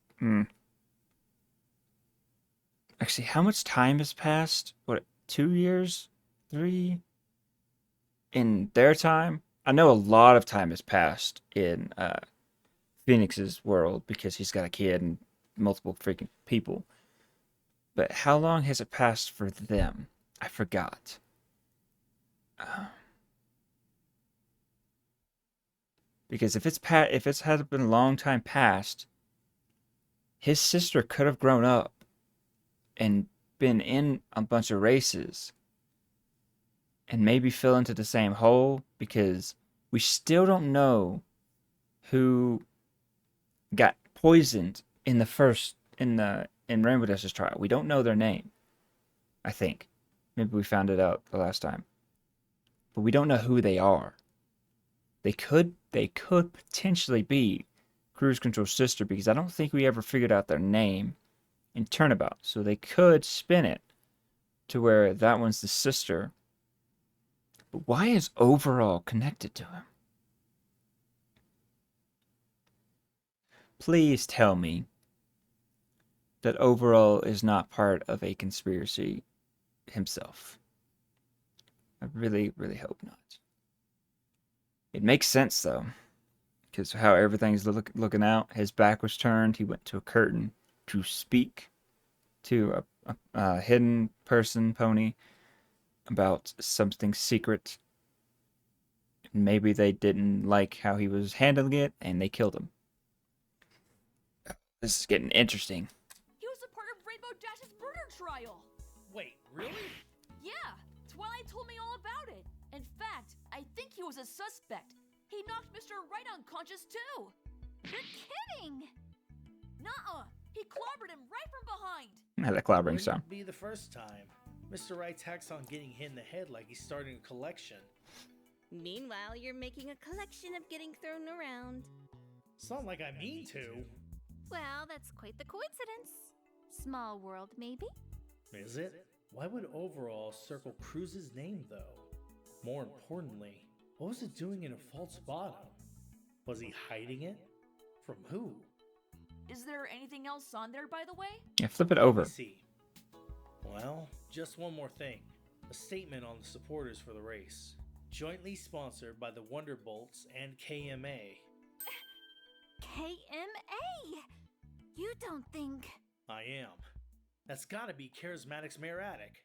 actually, how much time has passed? What, 2 years? 3? In their time? I know a lot of time has passed in Phoenix's world because he's got a kid and multiple freaking people. But how long has it passed for them? I forgot. Because if it's had been a long time past, his sister could have grown up and been in a bunch of races and maybe fell into the same hole, because we still don't know who got poisoned in Rainbow Dash's trial. We don't know their name. I think maybe we found it out the last time, but we don't know who they are. They could potentially be Cruise Control's sister, because I don't think we ever figured out their name in Turnabout. So they could spin it to where that one's the sister. But why is Overall connected to him? Please tell me that Overall is not part of a conspiracy himself. I really, really hope not. It makes sense, though, because how everything's looking out. His back was turned. He went to a curtain to speak to a hidden person, pony, about something secret. Maybe they didn't like how he was handling it, and they killed him. This is getting interesting. He was a part of Rainbow Dash's murder trial. Wait, really? Yeah, Twilight told me all about it. In fact, I think he was a suspect. He knocked Mr. Wright unconscious too. You're kidding! Nuh-uh. He clobbered him right from behind. I had a clobbering sound. Wouldn't be the first time. Mr. Wright tacks on getting hit in the head like he's starting a collection. Meanwhile, you're making a collection of getting thrown around. It's not like I mean to. Well, that's quite the coincidence. Small world, maybe? Is it? Why would Overall circle Cruise's name, though? More importantly, what was it doing in a false bottom? Was he hiding it? From who? Is there anything else on there, by the way? Yeah, flip it over. Let me see. Well, just one more thing. A statement on the supporters for the race. Jointly sponsored by the Wonderbolts and KMA. KMA! You don't think... I am. That's gotta be Charismatic's Mayor Attic.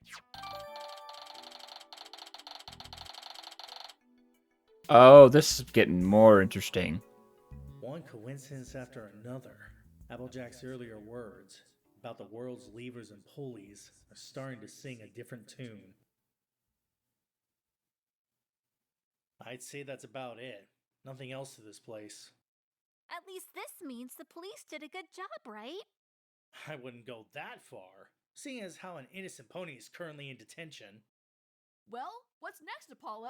Oh, this is getting more interesting. One coincidence after another. Applejack's earlier words about the world's levers and pulleys are starting to sing a different tune. I'd say that's about it. Nothing else to this place. At least this means the police did a good job, right? I wouldn't go that far, seeing as how an innocent pony is currently in detention. Well, what's next, Apollo?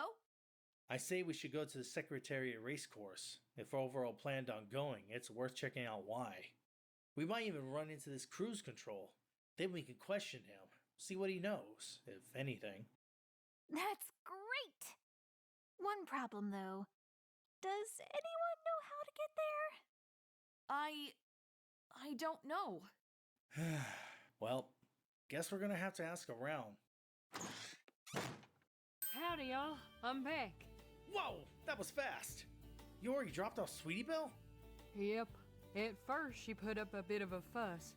I say we should go to the Secretariat Racecourse. If Overall planned on going, it's worth checking out why. We might even run into this Cruise Control. Then we can question him, see what he knows, if anything. That's great! One problem, though. Does anyone know how to get there? I don't know. Well, guess we're gonna have to ask around. Howdy, y'all. I'm back. Whoa, that was fast. You already dropped off Sweetie Belle? Yep. At first, she put up a bit of a fuss,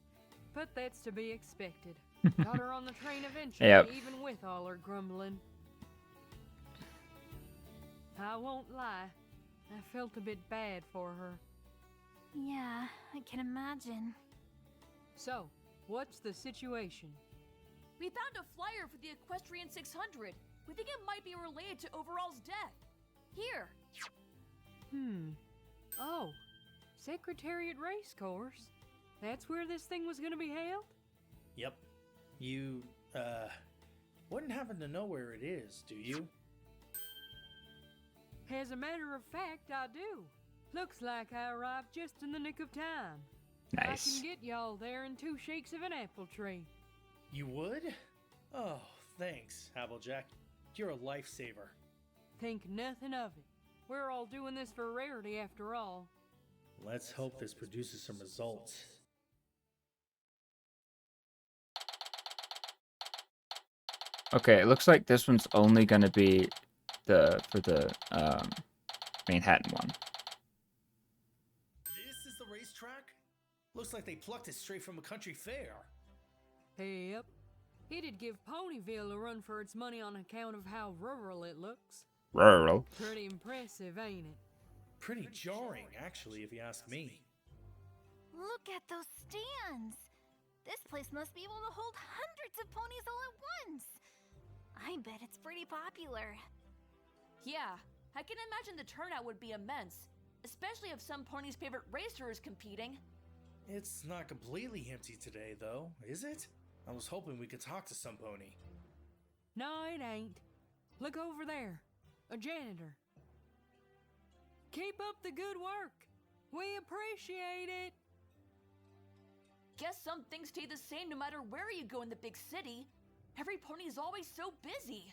but that's to be expected. Got her on the train eventually, Yep. even with all her grumbling. I won't lie, I felt a bit bad for her. Yeah, I can imagine. So, what's the situation? We found a flyer for the Equestrian 600. We think it might be related to Overall's death. Here. Oh, Secretariat Racecourse. That's where this thing was gonna be held? Yep. You, wouldn't happen to know where it is, do you? As a matter of fact, I do. Looks like I arrived just in the nick of time. I Nice. can get y'all there in 2 shakes of an apple tree. You would? Oh, thanks, Applejack. You're a lifesaver. Think nothing of it. We're all doing this for rarity after all. Let's hope this produces some results. Okay, it looks like this one's only gonna be for the Manhattan one. This is the racetrack? Looks like they plucked it straight from a country fair. Yep. It'd give Ponyville a run for its money on account of how rural it looks. Rural. Pretty impressive, ain't it? Pretty jarring, actually, if you ask me. Look at those stands. This place must be able to hold hundreds of ponies all at once. I bet it's pretty popular. Yeah, I can imagine the turnout would be immense, especially if some pony's favorite racer is competing. It's not completely empty today, though, is it? I was hoping we could talk to some pony. No, it ain't. Look over there. A janitor. Keep up the good work. We appreciate it. Guess some things stay the same no matter where you go in the big city. Every pony's always so busy.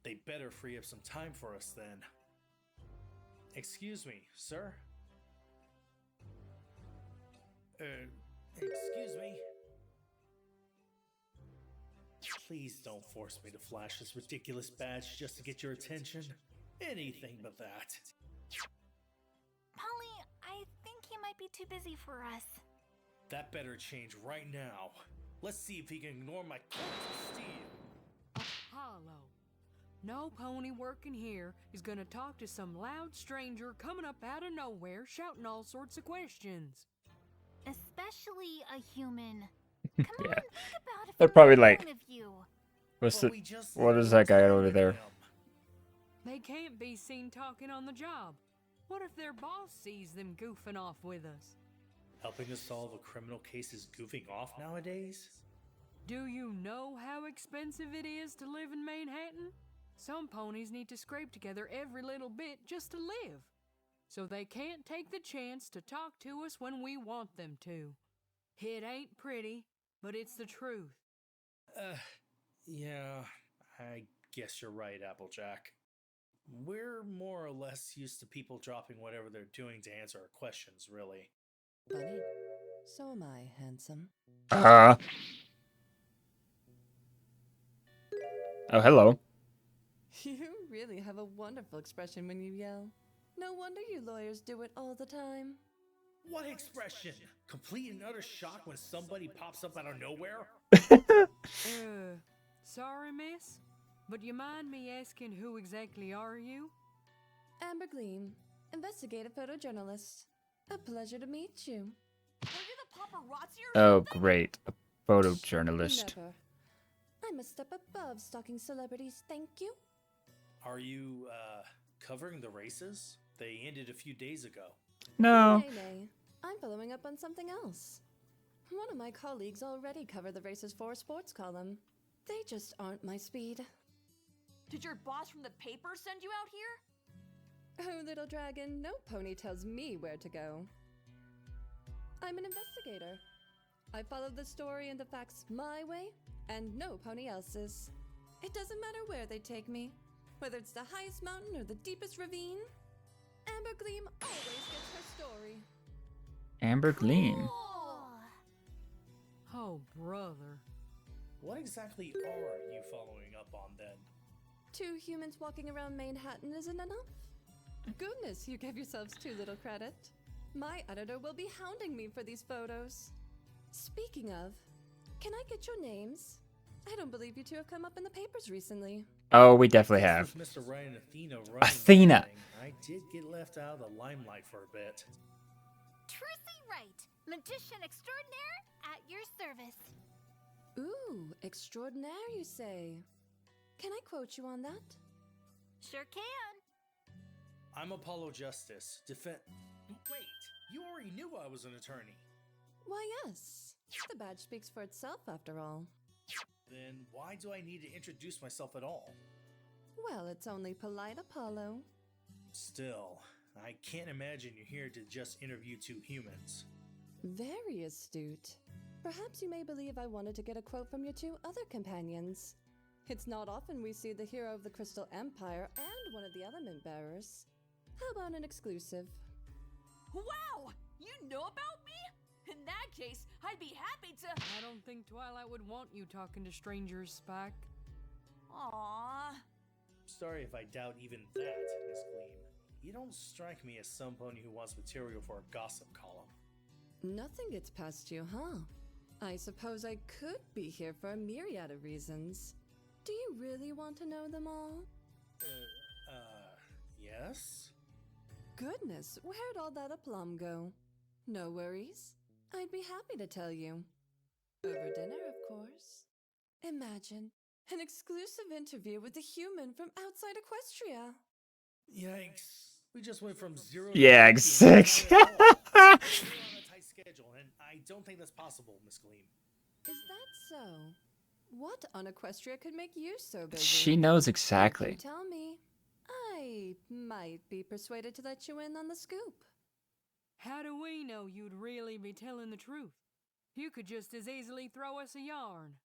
They better free up some time for us then. Excuse me, sir? Excuse me? Please don't force me to flash this ridiculous badge just to get your attention. Anything but that. Polly, I think he might be too busy for us. That better change right now. Let's see if he can ignore my call to steal. Apollo. No pony working here is gonna talk to some loud stranger coming up out of nowhere shouting all sorts of questions. Especially a human. Come on, Yeah. think about it They're from probably the like, point of view. what's But the, we just what is that guy over with there? him. They can't be seen talking on the job. What if their boss sees them goofing off with us? Helping us solve a criminal case is goofing off nowadays? Do you know how expensive it is to live in Manhattan? Some ponies need to scrape together every little bit just to live. So they can't take the chance to talk to us when we want them to. It ain't pretty, but it's the truth. Yeah, I guess you're right, Applejack. We're more or less used to people dropping whatever they're doing to answer our questions, really. Bunny, so am I, handsome. Oh, hello. You really have a wonderful expression when you yell. No wonder you lawyers do it all the time. What expression? Complete and utter shock when somebody pops up out of nowhere? Sorry, miss, but you mind me asking who exactly are you? Amber Gleam, investigative photojournalist. A pleasure to meet you. Are you the paparazzi or Oh, something? great. A photojournalist. Never. I'm a step above stalking celebrities, thank you. Are you, covering the races? They ended a few days ago. No. Nay. I'm following up on something else. One of my colleagues already covered the races for a sports column. They just aren't my speed. Did your boss from the paper send you out here? Oh, little dragon, no pony tells me where to go. I'm an investigator. I follow the story and the facts my way, and no pony else's. It doesn't matter where they take me, whether it's the highest mountain or the deepest ravine. Amber Gleam always gets her story. Amber Gleam. Cool. Oh, brother. What exactly are you following up on then? 2 humans walking around Manhattan isn't enough? Goodness, you gave yourselves too little credit. My editor will be hounding me for these photos. Speaking of, can I get your names? I don't believe you two have come up in the papers recently. Oh, we definitely have. With Mr. Wright and Athena running Athena. the thing, I did get left out of the limelight for a bit. Crusie Wright, magician extraordinaire, at your service. Ooh, extraordinaire, you say? Can I quote you on that? Sure can. I'm Apollo Justice, Wait, you already knew I was an attorney. Why, yes. The badge speaks for itself, after all. Then why do I need to introduce myself at all? Well, it's only polite, Apollo. Still, I can't imagine you're here to just interview 2 humans. Very astute. Perhaps you may believe I wanted to get a quote from your 2 other companions. It's not often we see the hero of the Crystal Empire and one of the element bearers. How about an exclusive? Wow! You know about me? In that case, I'd be happy to. I don't think Twilight would want you talking to strangers, Spike. Aww. Sorry if I doubt even that, Miss Gleam. You don't strike me as somebody who wants material for a gossip column. Nothing gets past you, huh? I suppose I could be here for a myriad of reasons. Do you really want to know them all? Yes? Goodness, where'd all that aplomb go? No worries. I'd be happy to tell you. Over dinner, of course. Imagine an exclusive interview with a human from outside Equestria. Yikes. We just went from 0 Yeah, to 6. We're on a tight schedule, and I don't think that's possible, Miss Gleam. Is that so? What on Equestria could make you so busy? She knows You exactly. tell me. I might be persuaded to let you in on the scoop. How do we know you'd really be telling the truth? You could just as easily throw us a yarn.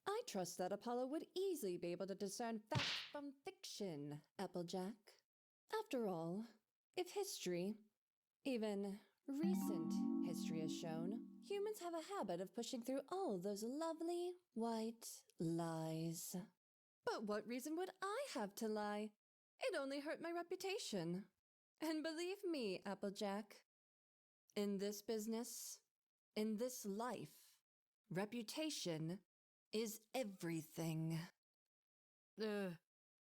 I trust that Apollo would easily be able to discern fact from fiction, Applejack. After all, if history, even recent history has shown, humans have a habit of pushing through all those lovely white lies. But what reason would I have to lie? It only hurt my reputation. And believe me, Applejack, in this business, in this life, reputation is everything.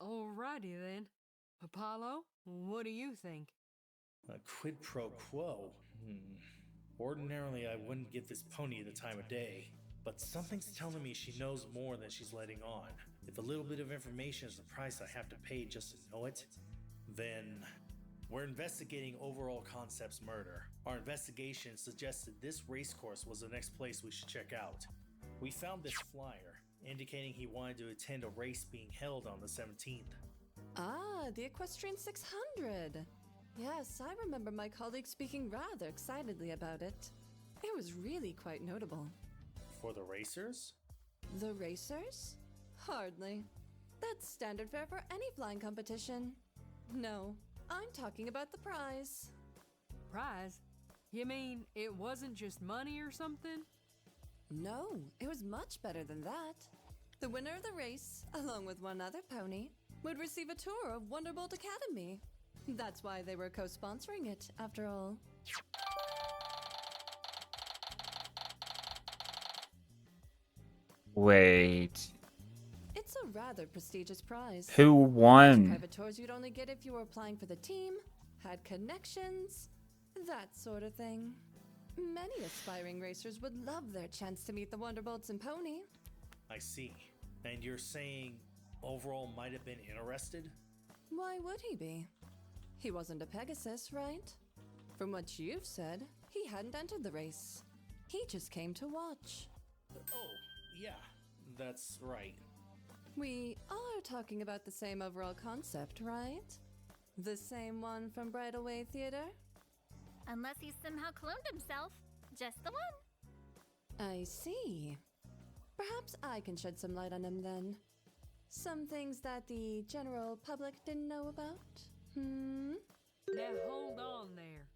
Alrighty then. Apollo, what do you think? A quid pro quo? Ordinarily, I wouldn't give this pony the time of day, but something's telling me she knows more than she's letting on. If a little bit of information is the price I have to pay just to know it, then we're investigating Overall Concepts murder. Our investigation suggested this racecourse was the next place we should check out. We found this flyer indicating he wanted to attend a race being held on the 17th. Ah, the Equestrian 600. Yes, I remember my colleague speaking rather excitedly about it. It was really quite notable. For the racers? The racers? Hardly. That's standard fare for any flying competition. No, I'm talking about the prize. Prize? You mean it wasn't just money or something? No, it was much better than that. The winner of the race, along with one other pony, would receive a tour of Wonderbolt Academy. That's why they were co-sponsoring it, after all. Wait. It's a rather prestigious prize. Who won? Private tours you'd only get if you were applying for the team, had connections, that sort of thing. Many aspiring racers would love their chance to meet the Wonderbolts and Pony. I see. And you're saying Overall might have been interested? Why would he be? He wasn't a Pegasus, right? From what you've said, he hadn't entered the race. He just came to watch. Oh, yeah, that's right. We are talking about the same overall concept, right? The same one from Bridalway Theater? Unless he somehow cloned himself. Just the one. I see. Perhaps I can shed some light on him then. Some things that the general public didn't know about? Now hold on there.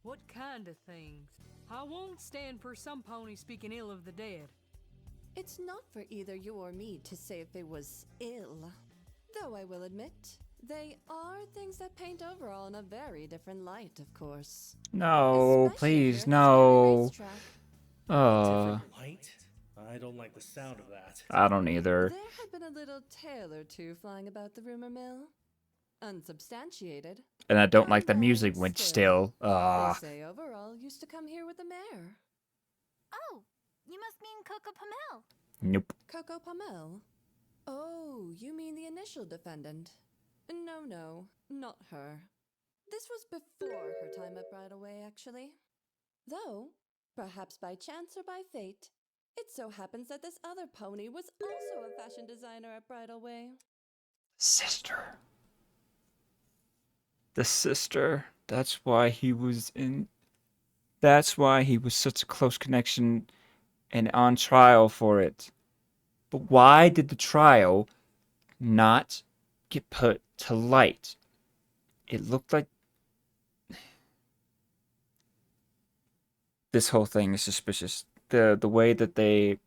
What kind of things? I won't stand for some pony speaking ill of the dead. It's not for either you or me to say if it was ill. Though I will admit, they are things that paint overall in a very different light, of course. No, Especially please, if you're at the scary no. racetrack. Different light? I don't like the sound of that. I don't either. There had been a little tale or two flying about the rumor mill. Unsubstantiated. And I don't like the But music when still. They say overall used to come here with the mayor. Oh, you must mean Coco Pamel. Nope. Coco Pamel? Oh, you mean the initial defendant? No, not her. This was before her time at Bridalway, actually. Though, perhaps by chance or by fate, it so happens that this other pony was also a fashion designer at Bridalway. Sister. The sister. That's why he was such a close connection and on trial for it. But why did the trial not get put to light? It looked like this whole thing is suspicious. The way that they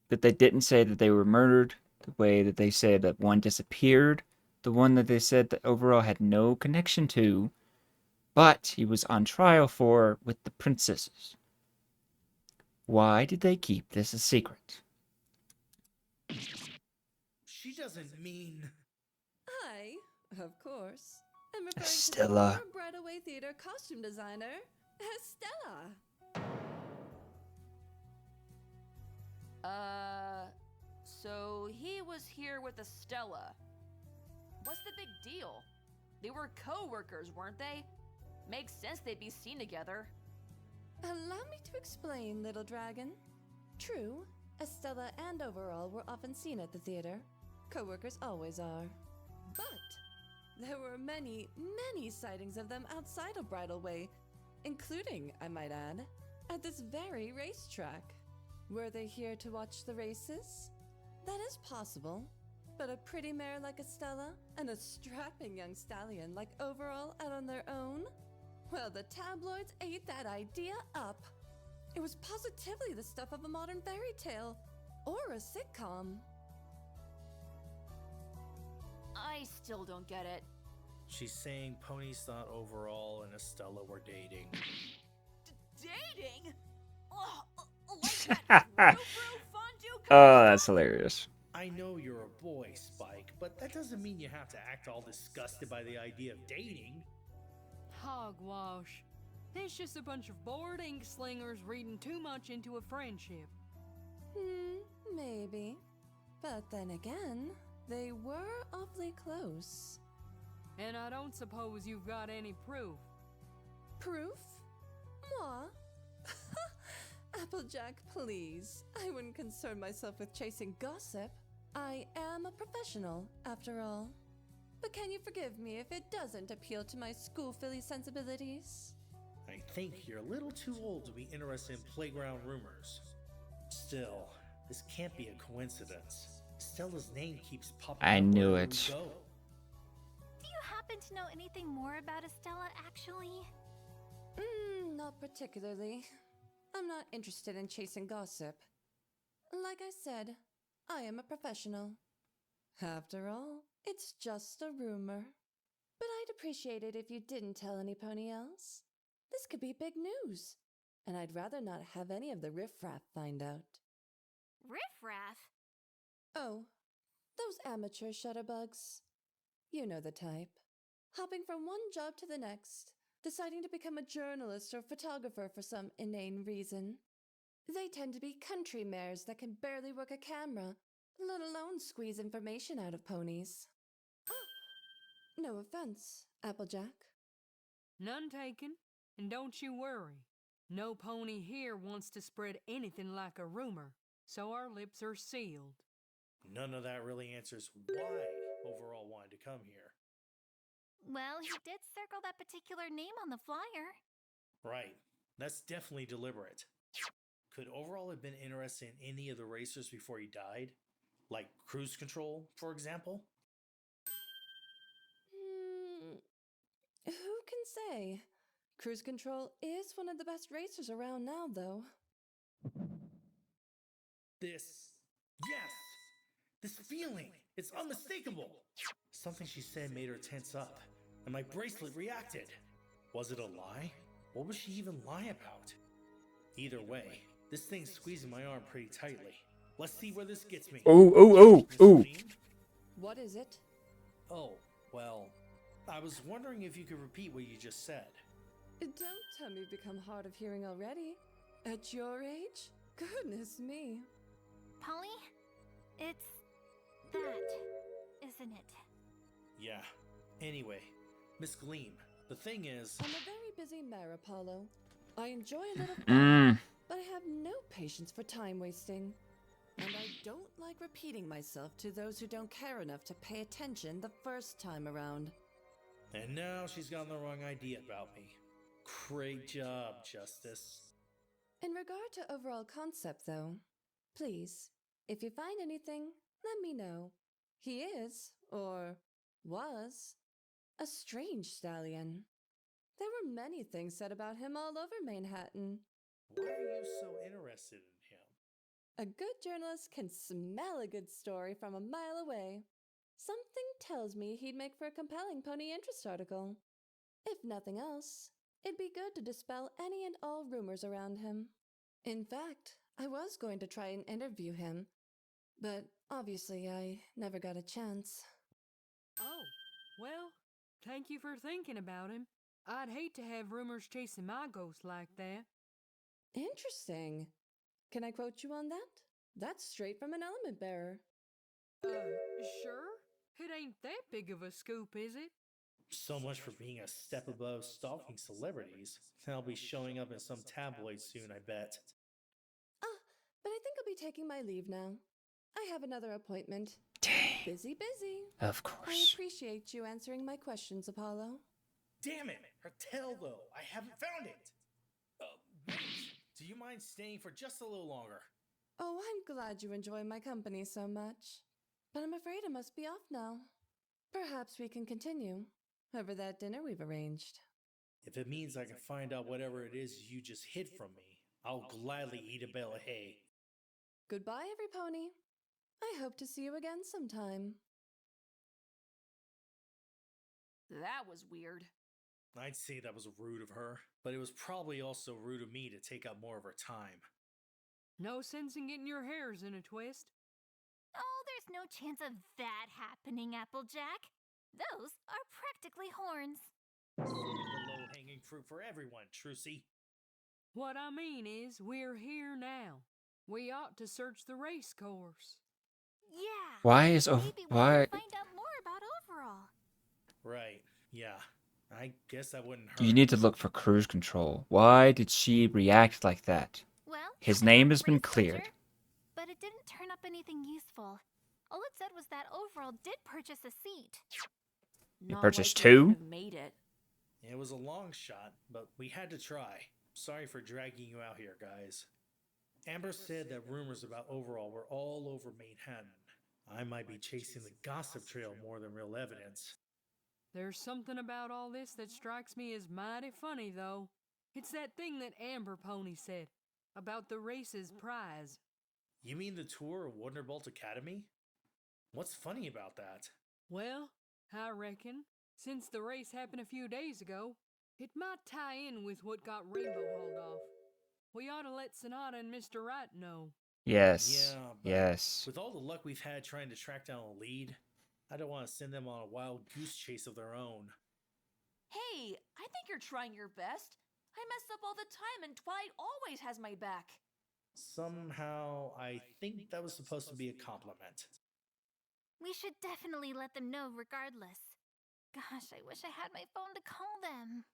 didn't say that they were murdered, the way that they said that one disappeared, the one that they said that overall had no connection to, but he was on trial for with the princesses. Why did they keep this a secret? She doesn't mean... I, of course, am referring Estella. to the former Bridalway Theater costume designer, Estella. So he was here with Estella. What's the big deal? They were co-workers, weren't they? Makes sense they'd be seen together. Allow me to explain, little dragon. True, Estella and Overall were often seen at the theater. Co-workers always are. But there were many sightings of them outside of Bridalway, including, I might add, at this very racetrack. Were they here to watch the races? That is possible. But a pretty mare like Estella and a strapping young stallion like Overall out on their own? Well, the tabloids ate that idea up. It was positively the stuff of a modern fairy tale or a sitcom. I still don't get it. She's saying ponies thought Overall and Estella were dating. Dating? Like that fondue Oh, that's hilarious. I know you're a boy, Spike, but that doesn't mean you have to act all disgusted by the idea of dating. Hogwash. It's just a bunch of bored ink slingers reading too much into a friendship. Maybe. But then again, they were awfully close. And I don't suppose you've got any proof. Proof? Moi? Applejack, please. I wouldn't concern myself with chasing gossip. I am a professional, after all. But can you forgive me if it doesn't appeal to my school filly sensibilities? I think you're a little too old to be interested in playground rumors. Still, this can't be a coincidence. Stella's name keeps popping I up knew wherever it. we go. Do you happen to know anything more about Estella, actually? Not particularly. I'm not interested in chasing gossip. Like I said, I am a professional. After all, it's just a rumor. But I'd appreciate it if you didn't tell any pony else. This could be big news, and I'd rather not have any of the riffraff find out. Riffraff? Oh, those amateur shutterbugs. You know the type. Hopping from one job to the next, deciding to become a journalist or photographer for some inane reason. They tend to be country mares that can barely work a camera, let alone squeeze information out of ponies. No offense, Applejack. None taken, and don't you worry. No pony here wants to spread anything like a rumor, so our lips are sealed. None of that really answers why Overall wanted to come here. Well, he did circle that particular name on the flyer. Right. That's definitely deliberate. Could Overall have been interested in any of the racers before he died? Like Cruise Control, for example? Who can say? Cruise Control is one of the best racers around now, though. Yes! This feeling! It's unmistakable! Something she said made her tense up, and my bracelet reacted. Was it a lie? What was she even lie about? Either way, this thing's squeezing my arm pretty tightly. Let's see where this gets me. Miss Green? What is it? Oh, well, I was wondering if you could repeat what you just said. Don't tell me you've become hard of hearing already. At your age? Goodness me. Polly? It's that, isn't it? Yeah. Anyway, Miss Gleam, the thing is... I'm a very busy mayor, Apollo. I enjoy a little fun, but I have no patience for time wasting. And I don't like repeating myself to those who don't care enough to pay attention the first time around. And now she's gotten the wrong idea about me. Great job, Justice. In regard to overall concept, though, please, if you find anything, let me know. He is, or was, a strange stallion. There were many things said about him all over Manhattan. Why are you so interested in him? A good journalist can smell a good story from a mile away. Something tells me he'd make for a compelling pony interest article. If nothing else, it'd be good to dispel any and all rumors around him. In fact, I was going to try and interview him, but obviously I never got a chance. Oh, well, thank you for thinking about him. I'd hate to have rumors chasing my ghost like that. Interesting. Can I quote you on that? That's straight from an element bearer. Sure? It ain't that big of a scoop, is it? So much for being a step above stalking celebrities. I'll be showing up in some tabloid soon, I bet. But I think I'll be taking my leave now. I have another appointment. Dang. Busy. Of I course. appreciate you answering my questions, Apollo. Damn it! Her tail, though! I haven't found it! Wait! Do you mind staying for just a little longer? Oh, I'm glad you enjoy my company so much. But I'm afraid I must be off now. Perhaps we can continue over that dinner we've arranged. If it means I can find out whatever it is you just hid from me, I'll gladly eat a bale of hay. Goodbye, every pony. I hope to see you again sometime. That was weird. I'd say that was rude of her, but it was probably also rude of me to take up more of her time. No sense in getting your hairs in a twist. Oh, there's no chance of that happening, Applejack. Those are practically horns. Save the low-hanging fruit for everyone, Crusie. What I mean is, we're here now. We ought to search the race course. Yeah. Why is Maybe we why? can find out more about Overall. Right, yeah. I guess that wouldn't hurt. You need to look for Cruise Control. Why did she react like that? Well, His I name got has been race cleared. filter, but it didn't turn up anything useful. All it said was that Overall did purchase a seat. You Not purchased likely he two? would have made it. It was a long shot, but we had to try. Sorry for dragging you out here, guys. Amber said that rumors about Overall were all over Manhattan. I might be chasing the gossip trail more than real evidence. There's something about all this that strikes me as mighty funny, though. It's that thing that Amber Pony said about the race's prize. You mean the tour of Wonderbolt Academy? What's funny about that? Well, I reckon, since the race happened a few days ago, it might tie in with what got Rainbow hauled off. We ought to let Sonata and Mr. Wright know. Yes. Yeah, but Yes. with all the luck we've had trying to track down a lead, I don't want to send them on a wild goose chase of their own. Hey, I think you're trying your best. I mess up all the time and Twilight always has my back. Somehow, I think that was supposed to be a compliment. We should definitely let them know regardless. Gosh, I wish I had my phone to call them.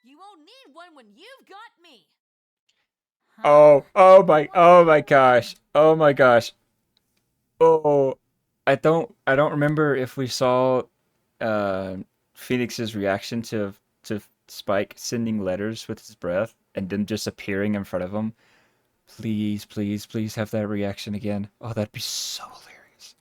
You won't need one when you've got me. Oh my gosh. Oh my gosh. Oh, I don't remember if we saw Phoenix's reaction to Spike sending letters with his breath and then just appearing in front of him. Please have that reaction again. Oh, that'd be so hilarious.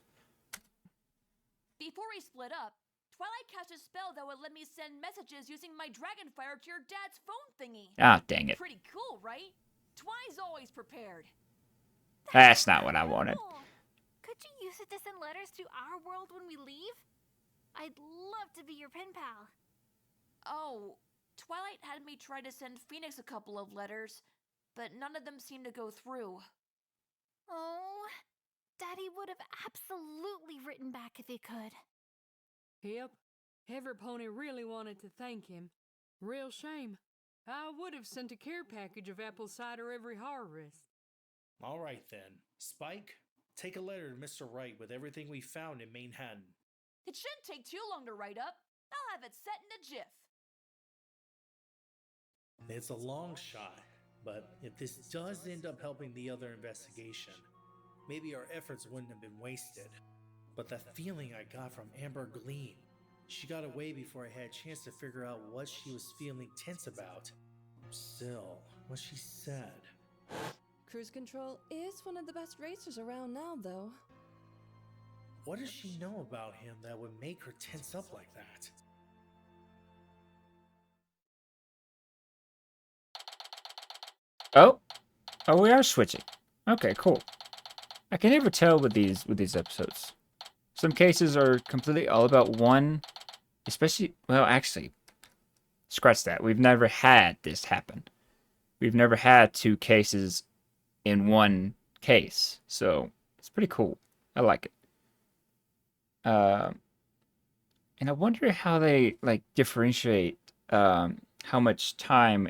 Before we split up, Twilight cast a spell that would let me send messages using my dragonfire to your dad's phone thingy. Ah, dang it. Pretty cool, right? Twi's always prepared. That's not what I wanted. Cool. Could you use it to send letters to our world when we leave? I'd love to be your pen pal. Oh, Twilight had me try to send Phoenix a couple of letters, but none of them seemed to go through. Oh, Daddy would have absolutely written back if he could. Yep. Every pony really wanted to thank him. Real shame. I would have sent a care package of apple cider every harvest. All right then. Spike, take a letter to Mr. Wright with everything we found in Manhattan. It shouldn't take too long to write up. I'll have it set in a jiff. It's a long shot, but if this does end up helping the other investigation, maybe our efforts wouldn't have been wasted. But the feeling I got from Amber Gleam, she got away before I had a chance to figure out what she was feeling tense about. Still, what she said. Cruise Control is one of the best racers around now, though. What does she know about him that would make her tense up like that? Oh, we are switching. Okay, cool. I can never tell with these episodes. Some cases are completely all about one, especially, well, actually, scratch that. We've never had this happen. We've never had two cases in one case, so it's pretty cool. I like it. And I wonder how they like differentiate how much time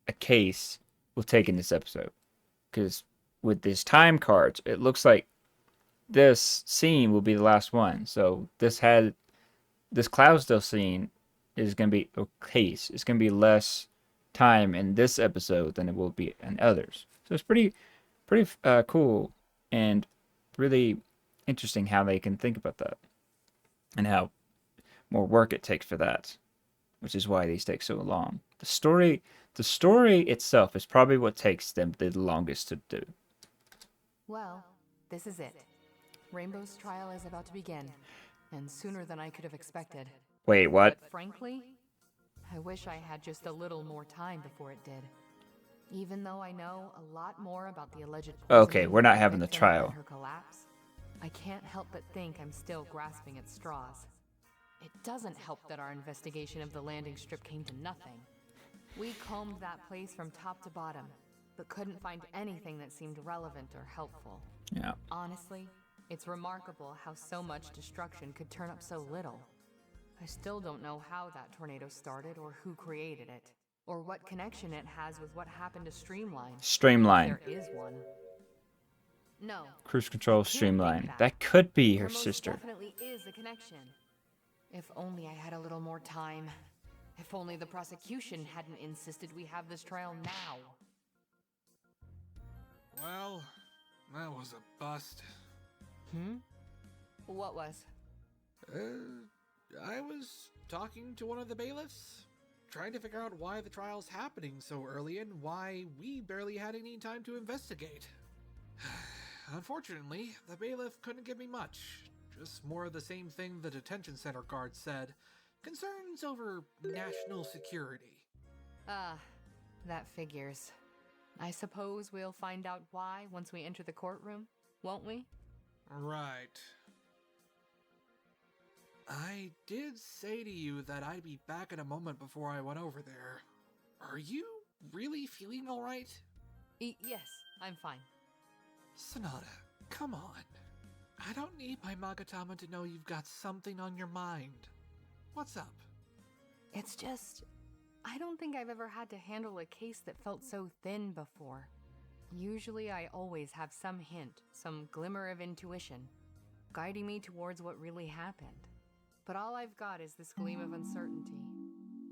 a case will take in this episode, because with these time cards, it looks like this scene will be the last one. So this Cloudsdale scene is going to be a case. It's going to be less time in this episode than it will be in others. So it's pretty cool and really interesting how they can think about that and how more work it takes for that, which is why these take so long. The story itself is probably what takes them the longest to do. Well, this is it. Rainbow's trial is about to begin, and sooner than I could have expected. Wait, what? But frankly, I wish I had just a little more time before it did. Even though I know a lot more about the alleged Okay, we're not having the victim trial. and her collapse, I can't help but think I'm still grasping at straws. It doesn't help that our investigation of the landing strip came to nothing. We combed that place from top to bottom, but couldn't find anything that seemed relevant or helpful. Yeah. Honestly, it's remarkable how so much destruction could turn up so little. I still don't know how that tornado started or who created it, or what connection it has with what happened to Streamline. Streamline. If there is one. No. Cruise Control, I can't think Streamline. That could be her There most sister. definitely is a connection. If only I had a little more time. If only the prosecution hadn't insisted we have this trial now. Well, that was a bust. What was? I was talking to one of the bailiffs, trying to figure out why the trial's happening so early and why we barely had any time to investigate. Unfortunately, the bailiff couldn't give me much. Just more of the same thing the detention center guard said. Concerns over national security. Ah, that figures. I suppose we'll find out why once we enter the courtroom, won't we? Right. I did say to you that I'd be back in a moment before I went over there. Are you really feeling alright? Yes, I'm fine. Sonata, come on. I don't need my Magatama to know you've got something on your mind. What's up? It's just, I don't think I've ever had to handle a case that felt so thin before. Usually I always have some hint, some glimmer of intuition, guiding me towards what really happened. But all I've got is this gleam of uncertainty.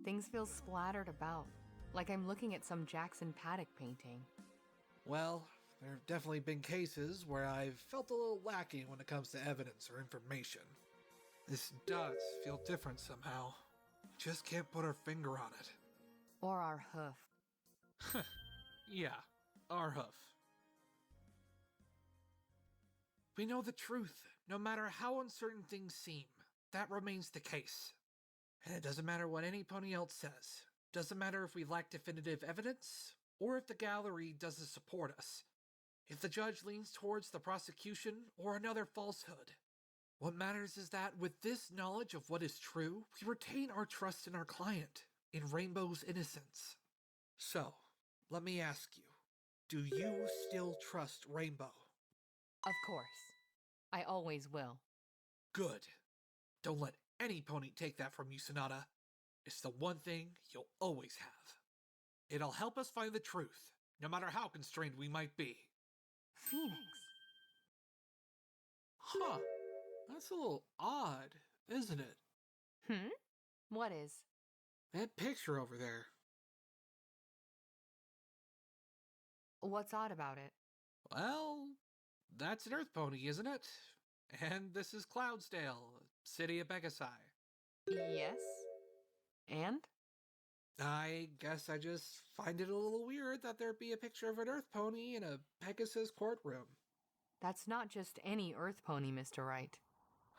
Things feel splattered about, like I'm looking at some Jackson Paddock painting. Well, there have definitely been cases where I've felt a little lacking when it comes to evidence or information. This does feel different somehow. Just can't put our finger on it. Or our hoof. Yeah, our hoof. We know the truth, no matter how uncertain things seem. that remains the case. And it doesn't matter what any pony else says. Doesn't matter if we lack definitive evidence, or if the gallery doesn't support us. If the judge leans towards the prosecution or another falsehood. What matters is that with this knowledge of what is true, we retain our trust in our client, in Rainbow's innocence. So, let me ask you, do you still trust Rainbow? Of course. I always will. Good. Don't let any pony take that from you, Sonata. It's the one thing you'll always have. It'll help us find the truth, no matter how constrained we might be. Phoenix. Huh. That's a little odd, isn't it? What is? That picture over there. What's odd about it? Well, that's an Earth pony, isn't it? And this is Cloudsdale, city of Pegasi. Yes. And? I guess I just find it a little weird that there'd be a picture of an Earth pony in a Pegasus courtroom. That's not just any Earth pony, Mr. Wright.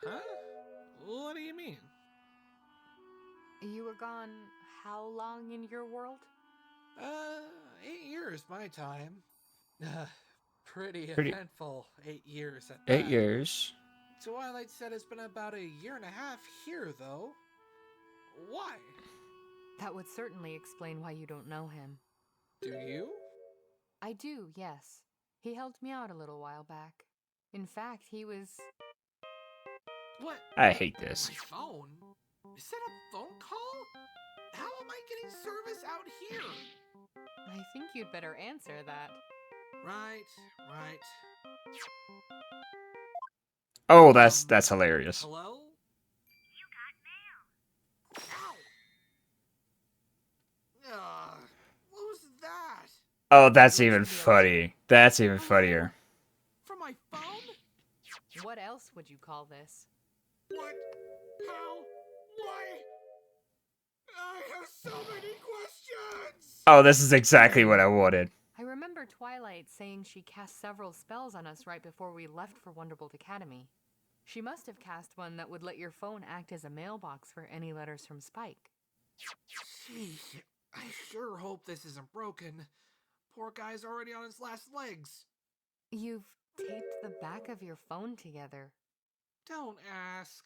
Huh? What do you mean? You were gone how long in your world? 8 years my time. Pretty Pretty- eventful 8 years at 8 that. years. Twilight said it's been about a year and a half here, though. Why? That would certainly explain why you don't know him. Do you? I do, yes. He helped me out a little while back. In fact, he was... What? I hate this. My phone? Is that a phone call? How am I getting service out here? I think you'd better answer that. Right. Oh, that's hilarious. Hello? You got mail. Ow. What was that? Oh, that's even funny. That's even funnier. From my phone? What else would you call this? What? How? Why? I have so many questions! Oh, this is exactly what I wanted. I remember Twilight saying she cast several spells on us right before we left for Wonderbolt Academy. She must have cast one that would let your phone act as a mailbox for any letters from Spike. Jeez, I sure hope this isn't broken. Poor guy's already on his last legs. You've taped the back of your phone together. Don't ask.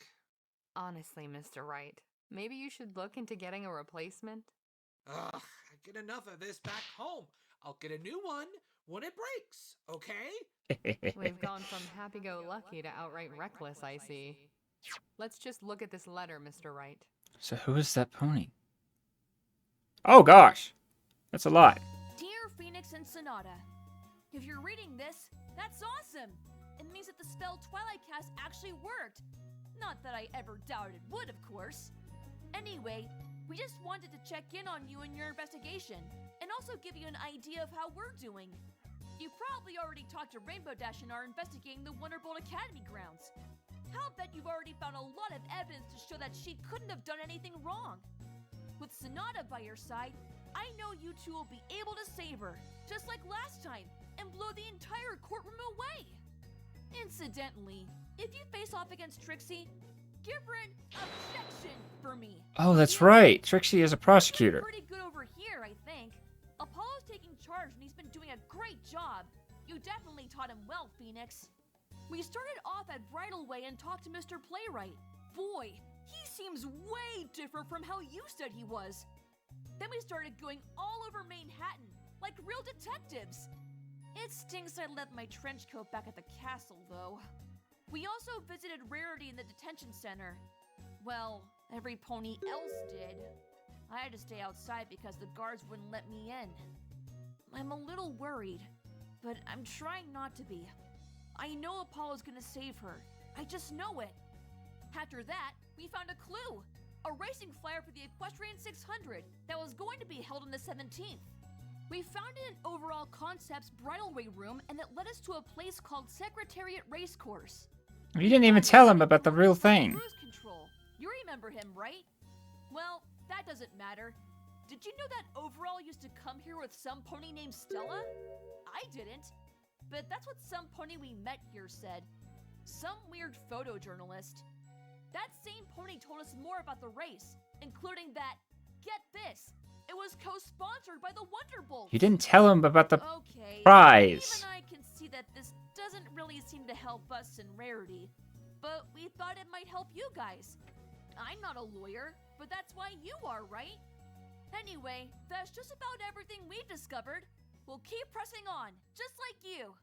Honestly, Mr. Wright, maybe you should look into getting a replacement? Ugh, I get enough of this back home. I'll get a new one when it breaks, okay? We've gone from happy-go-lucky to outright reckless, I see. Let's just look at this letter, Mr. Wright. So who is that pony? Oh gosh, that's a lot. Dear Phoenix and Sonata, if you're reading this, that's awesome! It means that the spell Twilight Cast actually worked. Not that I ever doubted it would, of course. Anyway, we just wanted to check in on you and your investigation, and also give you an idea of how we're doing. You probably already talked to Rainbow Dash and are investigating the Wonderbolt Academy grounds. I'll bet you've already found a lot of evidence to show that she couldn't have done anything wrong. With Sonata by your side, I know you two will be able to save her, just like last time, and blow the entire courtroom away. Incidentally, if you face off against Trixie, give her an objection for me. Oh, that's right. Trixie is a prosecutor. Pretty good over here, I think. Apollo's taking charge and he's been doing a great job. You definitely taught him well, Phoenix. We started off at Bridalway and talked to Mr. Playwright. Boy, he seems way different from how you said he was. Then we started going all over Manhattan, like real detectives. It stinks I left my trench coat back at the castle, though. We also visited Rarity in the detention center. Well, every pony else did. I had to stay outside because the guards wouldn't let me in. I'm a little worried, but I'm trying not to be. I know Apollo's gonna save her. I just know it. After that, we found a clue. A racing flyer for the Equestrian 600 that was going to be held on the 17th. We found it in Overall Concepts Bridalway room, and it led us to a place called Secretariat Racecourse. You didn't even tell him about the real thing. Cruise Control. You remember him, right? Well, that doesn't matter. Did you know that Overall used to come here with some pony named Stella? I didn't. But that's what some pony we met here said. Some weird photojournalist. That same pony told us more about the race, including that, get this, it was co-sponsored by the Wonderbolts. You didn't tell him about the Okay, prize. even I can see that this doesn't really seem to help us in Rarity, but we thought it might help you guys. I'm not a lawyer, but that's why you are, right? Anyway, that's just about everything we've discovered. We'll keep pressing on, just like you.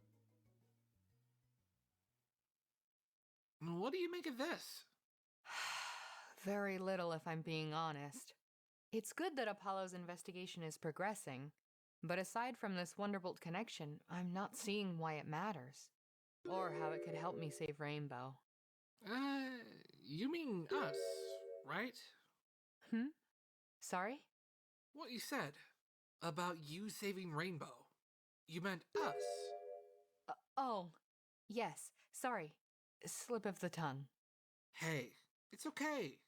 What do you make of this? Very little, if I'm being honest. It's good that Apollo's investigation is progressing, but aside from this Wonderbolt connection, I'm not seeing why it matters. Or how it could help me save Rainbow. You mean us, right? Sorry? What you said about you saving Rainbow. You meant us. Oh, yes, sorry. Slip of the tongue. Hey, it's okay.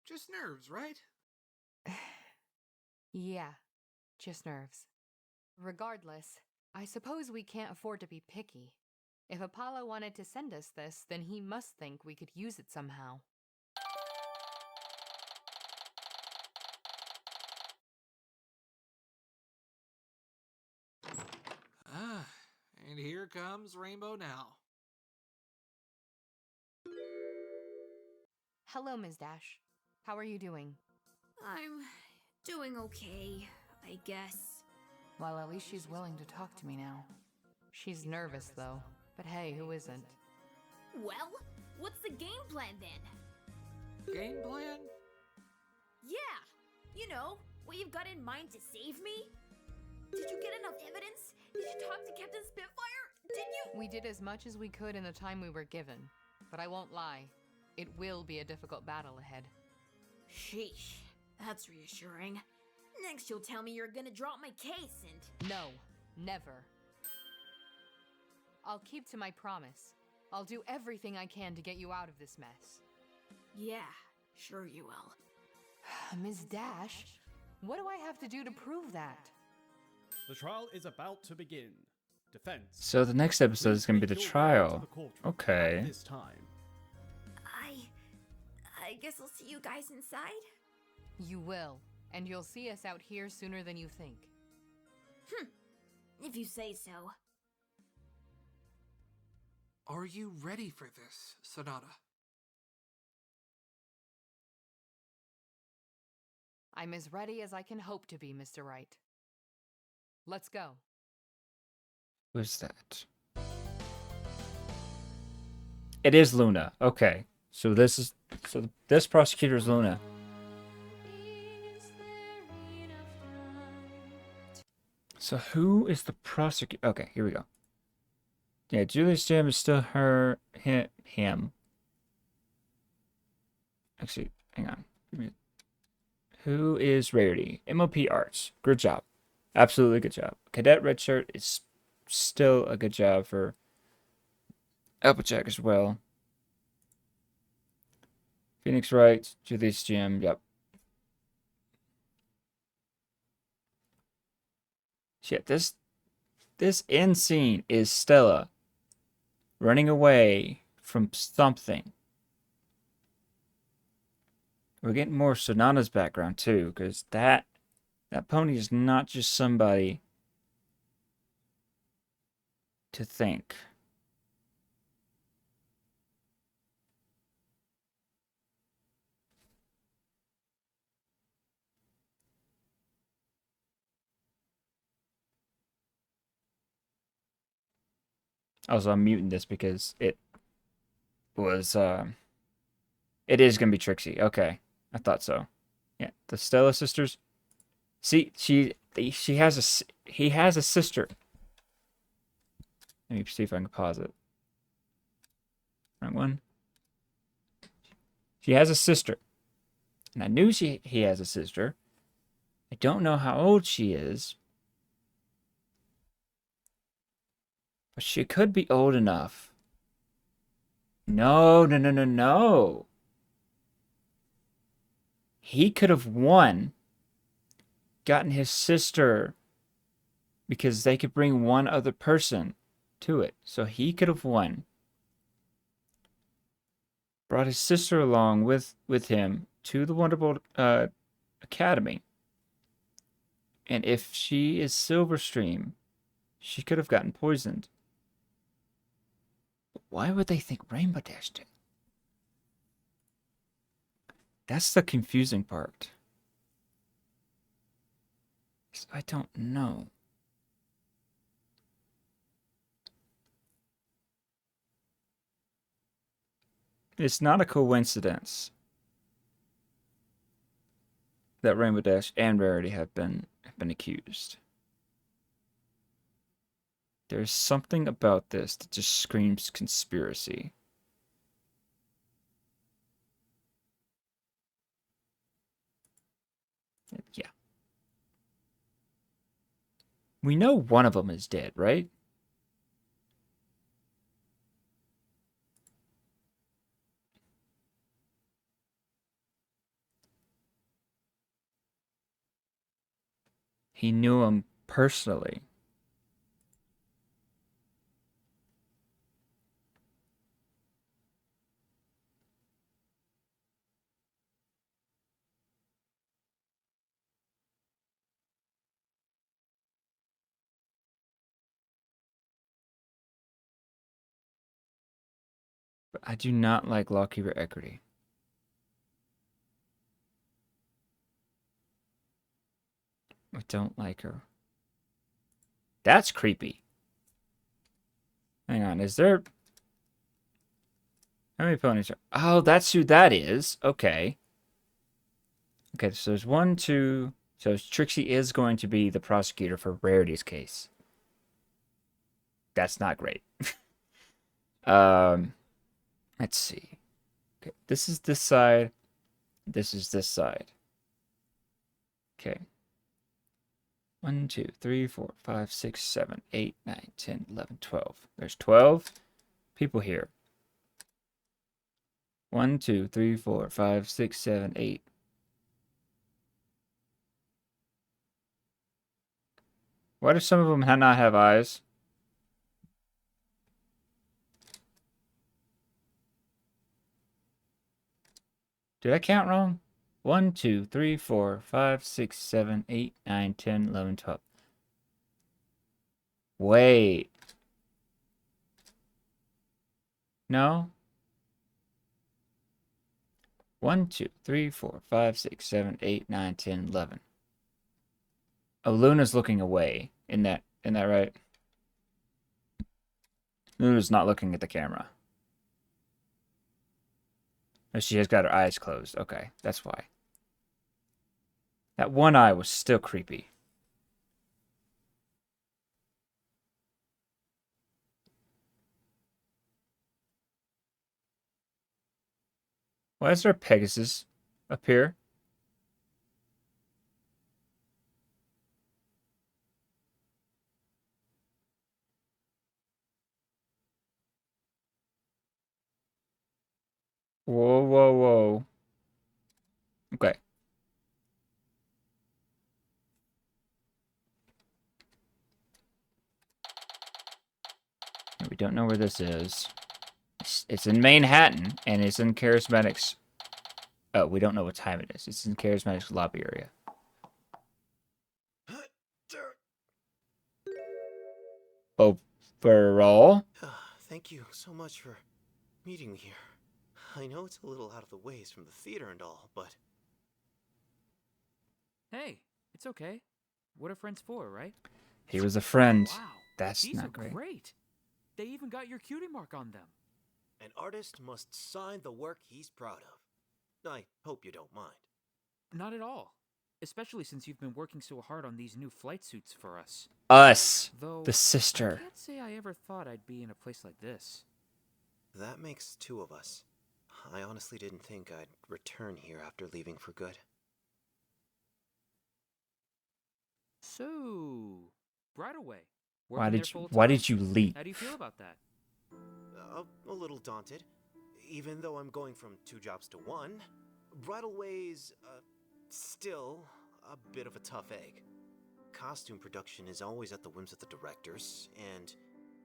Just nerves, right? Yeah, just nerves. Regardless, I suppose we can't afford to be picky. If Apollo wanted to send us this, then he must think we could use it somehow. And here comes Rainbow now. Hello, Ms. Dash. How are you doing? I'm doing okay, I guess. Well, at least she's willing to talk to me now. She's nervous, though. But hey, who isn't? Well, what's the game plan then? Game plan? Yeah! You know, what you've got in mind to save me? Did you get enough evidence? Did you talk to Captain Spitfire? Did you? We did as much as we could in the time we were given. But I won't lie, it will be a difficult battle ahead. Sheesh, that's reassuring. Next you'll tell me you're gonna drop my case and... No, never. I'll keep to my promise. I'll do everything I can to get you out of this mess. Yeah, sure you will. Ms. Dash, what do I have to do to prove that? The trial is about to begin. Defense. So the next episode is going to be the trial. Okay. This time. I guess I'll see you guys inside? You will, and you'll see us out here sooner than you think. If you say so. Are you ready for this, Sonata? I'm as ready as I can hope to be, Mr. Wright. Let's go. Who's that? It is Luna. Okay. So this prosecutor is Luna. So who is the prosecutor? Okay, here we go. Yeah, Julius Jim is still him. Actually, hang on. Who is Rarity? MOP Arts. Good job. Absolutely good job. Cadet Redshirt is still a good job for Applejack as well. Phoenix Wright, Julius Jim, yep. Shit, this end scene is Stella running away from something. We're getting more Sonata's background too, because that pony is not just somebody to think. Also, I'm muting this because it was, it is going to be Trixie. Okay. I thought so. Yeah. The Stella sisters. See, he has a sister. Let me see if I can pause it. Wrong one. She has a sister. And I knew he has a sister. I don't know how old she is. But she could be old enough. No. He could have won. Gotten his sister. Because they could bring one other person to it. So he could have won. brought his sister along with him to the Wonderbolt Academy. And if she is Silverstream, she could have gotten poisoned. But why would they think Rainbow Dash did? That's the confusing part. I don't know. It's not a coincidence that Rainbow Dash and Rarity have been accused. There's something about this that just screams conspiracy. Yeah. We know one of them is dead, right? He knew him personally. But I do not like Lockkeeper Equity. I don't like her. That's creepy. Hang on, is there... How many ponies are... Oh, that's who that is. Okay. Okay, so there's 1, 2... So Trixie is going to be the prosecutor for Rarity's case. That's not great. Let's see. Okay, this is this side. This is this side. Okay. 1, 2, 3, 4, 5, 6, 7, 8, 9, 10, 11, 12. There's 12 people here. 1, 2, 3, 4, 5, 6, 7, 8. Why do some of them not have eyes? Did I count wrong? 1, 2, 3, 4, 5, 6, 7, 8, 9, 10, 11, 12. Wait. No? 1, 2, 3, 4, 5, 6, 7, 8, 9, 10, 11. Oh, Luna's looking away. Isn't that right? Luna's not looking at the camera. Oh, she has got her eyes closed. Okay, that's why. That one eye was still creepy. Why is there a Pegasus up here? Whoa, whoa, whoa. Okay. We don't know where this is. It's in Manhattan, and it's in Charismatics. Oh, we don't know what time it is. It's in Charismatics lobby area. Overall? Thank you so much for meeting me here. I know it's a little out of the ways from the theater and all, but... Hey, it's okay. What are friends for, right? He was a friend. Wow, That's these not are great. great. They even got your cutie mark on them. An artist must sign the work he's proud of. I hope you don't mind. Not at all. Especially since you've been working so hard on these new flight suits for us. Us. Though, the sister. I can't say I ever thought I'd be in a place like this. That makes 2 of us. I honestly didn't think I'd return here after leaving for good. So, right away. Why did you leave? How do you feel about that? A little daunted. Even though I'm going from 2 jobs to 1, Bridalway's, still a bit of a tough egg. Costume production is always at the whims of the directors, and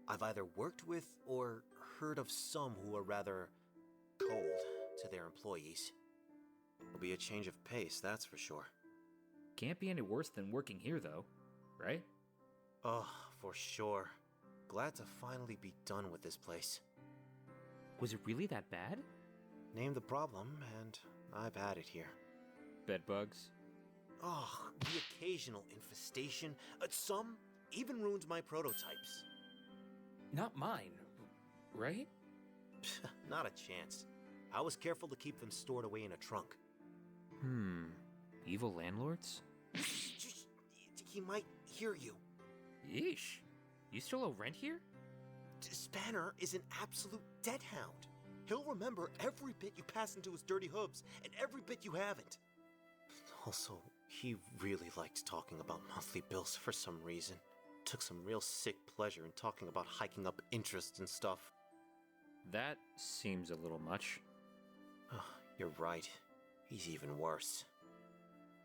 I've either worked with or heard of some who are rather cold. to their employees. It'll be a change of pace, that's for sure. Can't be any worse than working here, though, right? Oh, for sure. Glad to finally be done with this place. Was it really that bad? Name the problem, and I've had it here. Bedbugs? Oh, the occasional infestation. Some even ruined my prototypes. Not mine, right? Not a chance. I was careful to keep them stored away in a trunk. Evil landlords? He might hear you. Yeesh. You still owe rent here? Spanner is an absolute deadhound. He'll remember every bit you pass into his dirty hooves and every bit you haven't. Also, he really liked talking about monthly bills for some reason. Took some real sick pleasure in talking about hiking up interest and stuff. That seems a little much. You're right. He's even worse.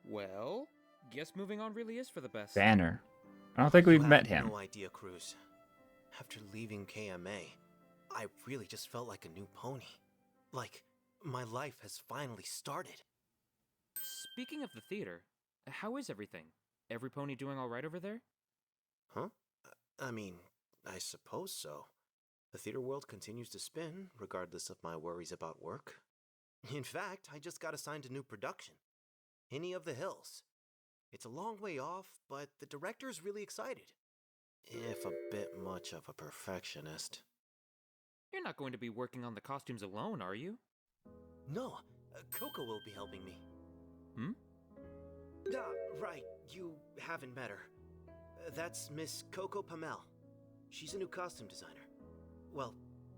Well, guess moving on really is for the best. Banner. I don't think we've met him. No idea, Cruz. After leaving KMA, I really just felt like a new pony. Like, my life has finally started. Speaking of the theater, how is everything? Every pony doing all right over there? Huh? I mean, I suppose so. The theater world continues to spin, regardless of my worries about work. In fact, I just got assigned a new production. Hinny of the Hills. It's a long way off, but the director's really excited. If a bit much of a perfectionist. You're not going to be working on the costumes alone, are you? No, Coco will be helping me. Right, you haven't met her. That's Miss Coco Pamel. She's a new costume designer. Well,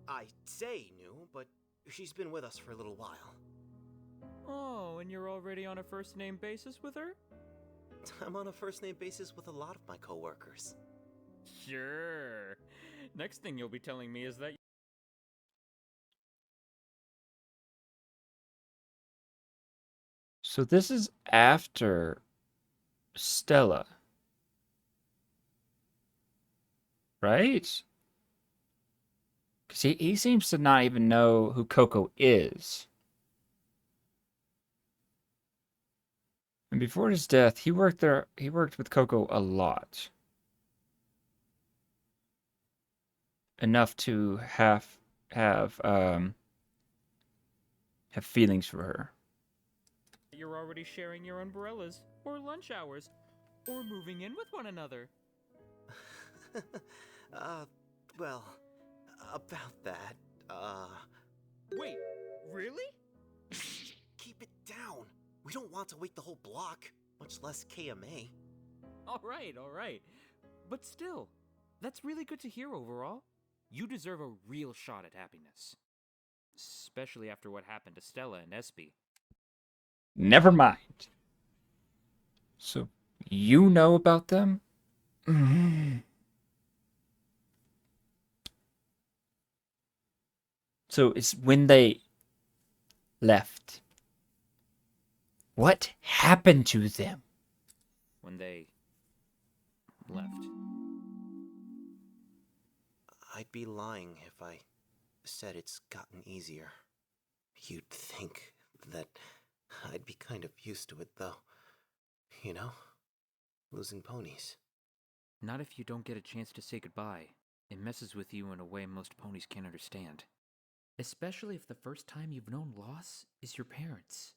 I say new, but she's been with us for a little while. Oh, and you're already on a first-name basis with her? I'm on a first-name basis with a lot of my coworkers. Sure. Next thing you'll be telling me is that... So this is after Stella. Right? Because he seems to not even know who Coco is. And before his death, he worked with Coco a lot. Enough to have feelings for her. You're already sharing your umbrellas, or lunch hours, or moving in with one another. Well, about that, Wait, really? Keep it down. We don't want to wake the whole block, much less KMA. All right. But still, that's really good to hear overall. You deserve a real shot at happiness. Especially after what happened to Stella and Espy. Never mind. So, you know about them? So, it's when they left. What happened to them? When they left. I'd be lying if I said it's gotten easier. You'd think that I'd be kind of used to it, though. You know? Losing ponies. Not if you don't get a chance to say goodbye. It messes with you in a way most ponies can't understand. Especially if the first time you've known loss is your parents.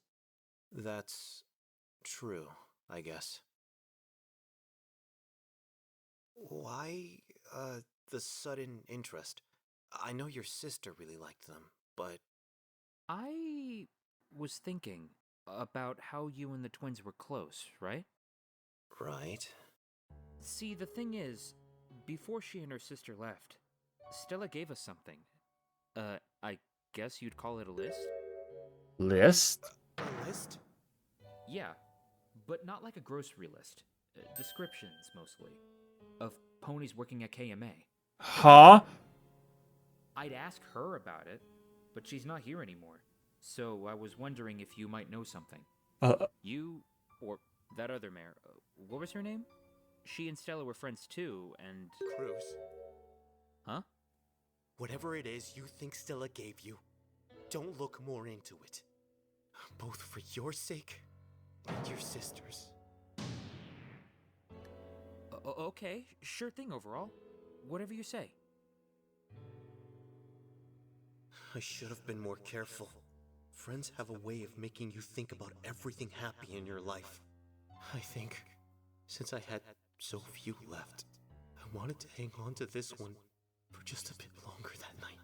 That's true, I guess. Why, the sudden interest? I know your sister really liked them, but... I was thinking about how you and the twins were close, right? Right. See, the thing is, before she and her sister left, Stella gave us something. I guess you'd call it a list? List? A list? Yeah, but not like a grocery list. Descriptions, mostly. Of ponies working at KMA. Huh? I'd ask her about it, but she's not here anymore. So I was wondering if you might know something. You, or that other mare, what was her name? She and Stella were friends too, and... Cruz. Huh? Whatever it is you think Stella gave you, don't look more into it. Both for your sake and your sister's. Okay, sure thing, Overall. Whatever you say. I should have been more careful. Friends have a way of making you think about everything happy in your life. I think, since I had so few left, I wanted to hang on to this one for just a bit longer that night.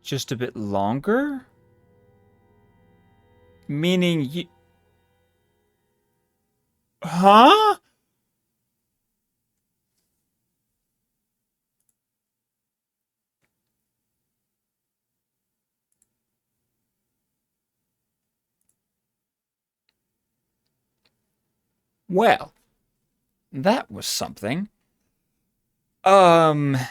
Just a bit longer? Meaning you... Huh? Well, that was something. I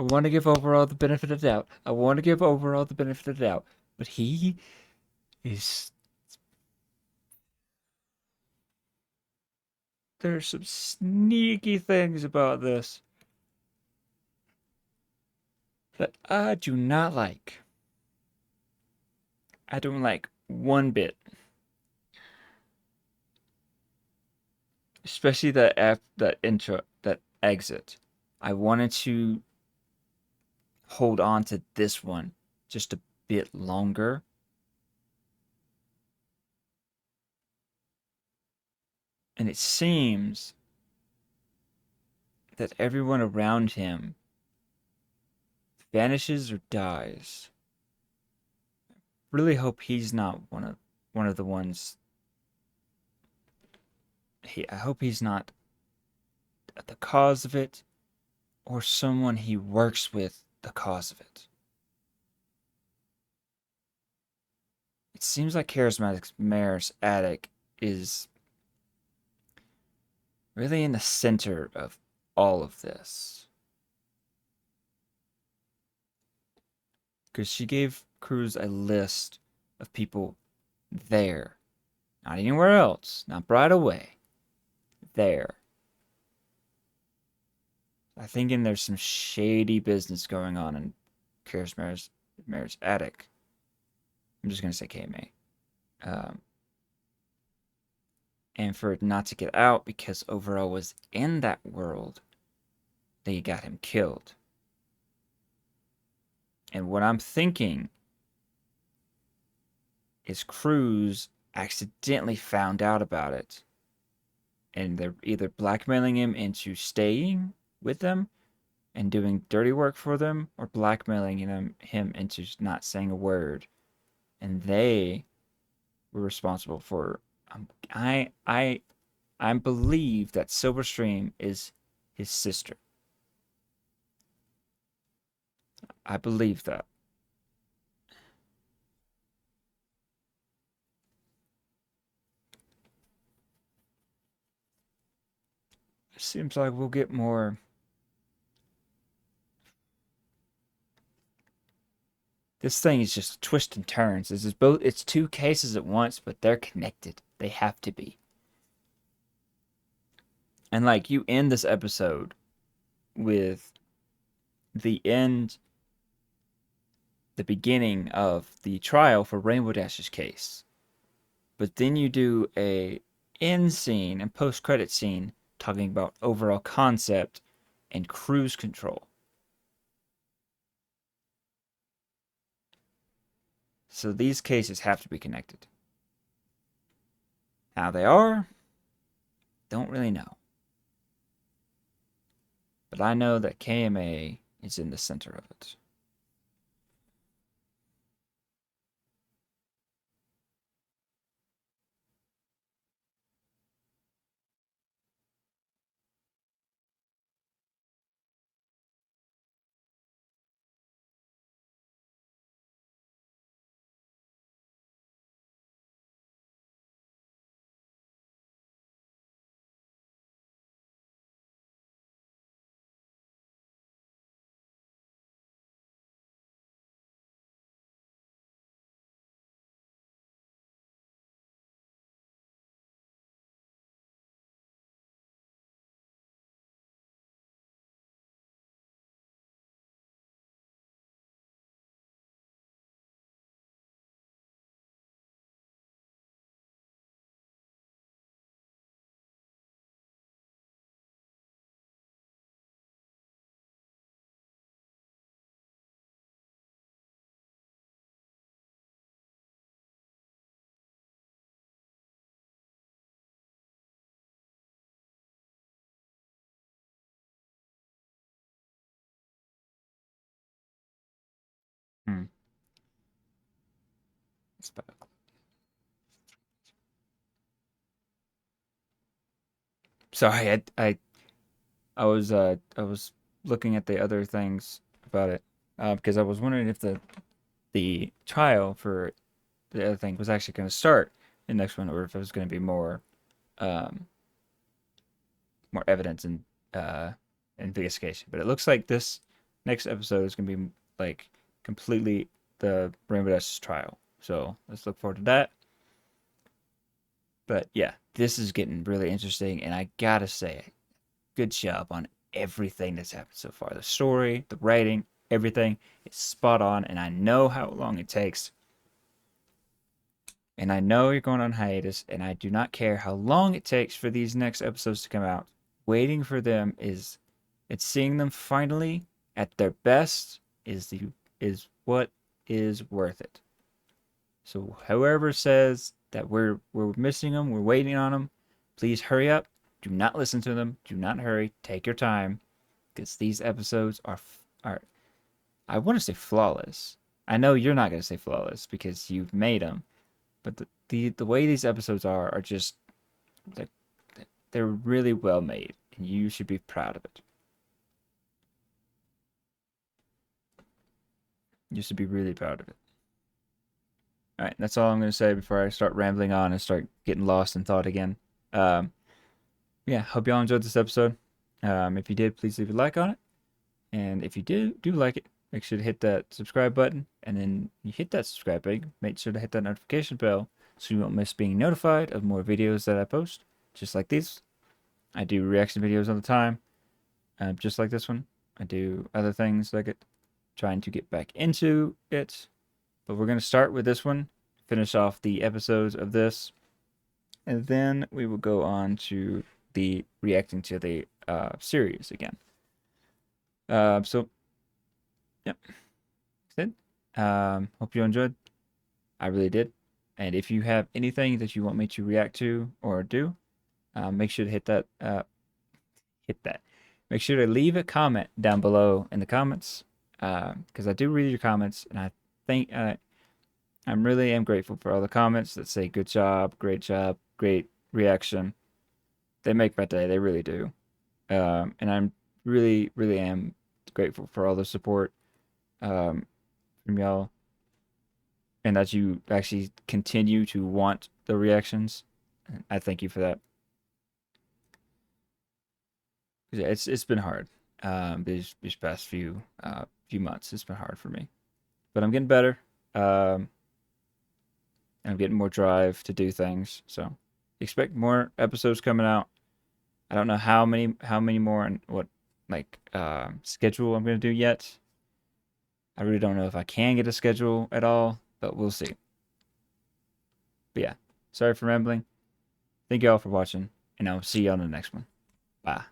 want to give Overall the benefit of the doubt. But he is... There's some sneaky things about this that I do not like. I don't like one bit. Especially that intro, that exit. I wanted to hold on to this one just a bit longer. And it seems that everyone around him vanishes or dies. Really hope he's not one of the ones. I hope he's not the cause of it, or someone he works with the cause of it. It seems like Charismatic Mayor's attic is really in the center of all of this. Because she gave Cruz a list of people there. Not anywhere else. Not brought away. There. I think there's some shady business going on in Charismatic Mayor's attic. I'm just going to say KMA. And for it not to get out because Overall was in that world, they got him killed. And what I'm thinking is Cruz accidentally found out about it. And they're either blackmailing him into staying with them and doing dirty work for them, or blackmailing him into not saying a word. And they were responsible for... I believe that Silverstream is his sister. I believe that. It seems like we'll get more. This thing is just twists and turns. It's two cases at once, but they're connected. They have to be. And like you end this episode with the beginning of the trial for Rainbow Dash's case. But then you do a end scene and post-credit scene talking about overall concept and cruise control. So these cases have to be connected. How they are, don't really know. But I know that KMA is in the center of it. Sorry, I was looking at the other things about it because I was wondering if the trial for the other thing was actually going to start in the next one, or if it was going to be more um, more evidence and investigation. But it looks like this next episode is going to be like completely the Rainbow Dash trial. So let's look forward to that. But yeah, this is getting really interesting, and I gotta say, good job on everything that's happened so far. The story, the writing, everything is spot on, and I know how long it takes. And I know you're going on hiatus, and I do not care how long it takes for these next episodes to come out. Waiting for them it's seeing them finally at their best is what is worth it. So whoever says that we're missing them, we're waiting on them, please hurry up. Do not listen to them. Do not hurry. Take your time, because these episodes are I want to say flawless. I know you're not gonna say flawless because you've made them, but the way these episodes are just they're really well made, and you should be proud of it. You should be really proud of it. All right, that's all I'm going to say before I start rambling on and start getting lost in thought again. Yeah, hope y'all enjoyed this episode. If you did, please leave a like on it. And if you do like it, make sure to hit that subscribe button. And then you hit that subscribe button, make sure to hit that notification bell so you won't miss being notified of more videos that I post, just like these. I do reaction videos all the time, just like this one. I do other things like it, trying to get back into it. But we're going to start with this one, finish off the episodes of this, and then we will go on to the reacting to the series again. So, yep. That's it. Hope you enjoyed. I really did. And if you have anything that you want me to react to or do, make sure to hit that. Make sure to leave a comment down below in the comments, because I do read your comments, and I think I'm really am grateful for all the comments that say good job, great reaction. They make my day. They really do. And I'm really am grateful for all the support from y'all, and that you actually continue to want the reactions. I thank you for that. It's been hard. These past few months, it's been hard for me, but I'm getting better. And I'm getting more drive to do things. So expect more episodes coming out. I don't know how many more and what schedule I'm gonna do yet. I really don't know if I can get a schedule at all, but we'll see. But yeah, sorry for rambling. Thank you all for watching, and I'll see you on the next one. Bye.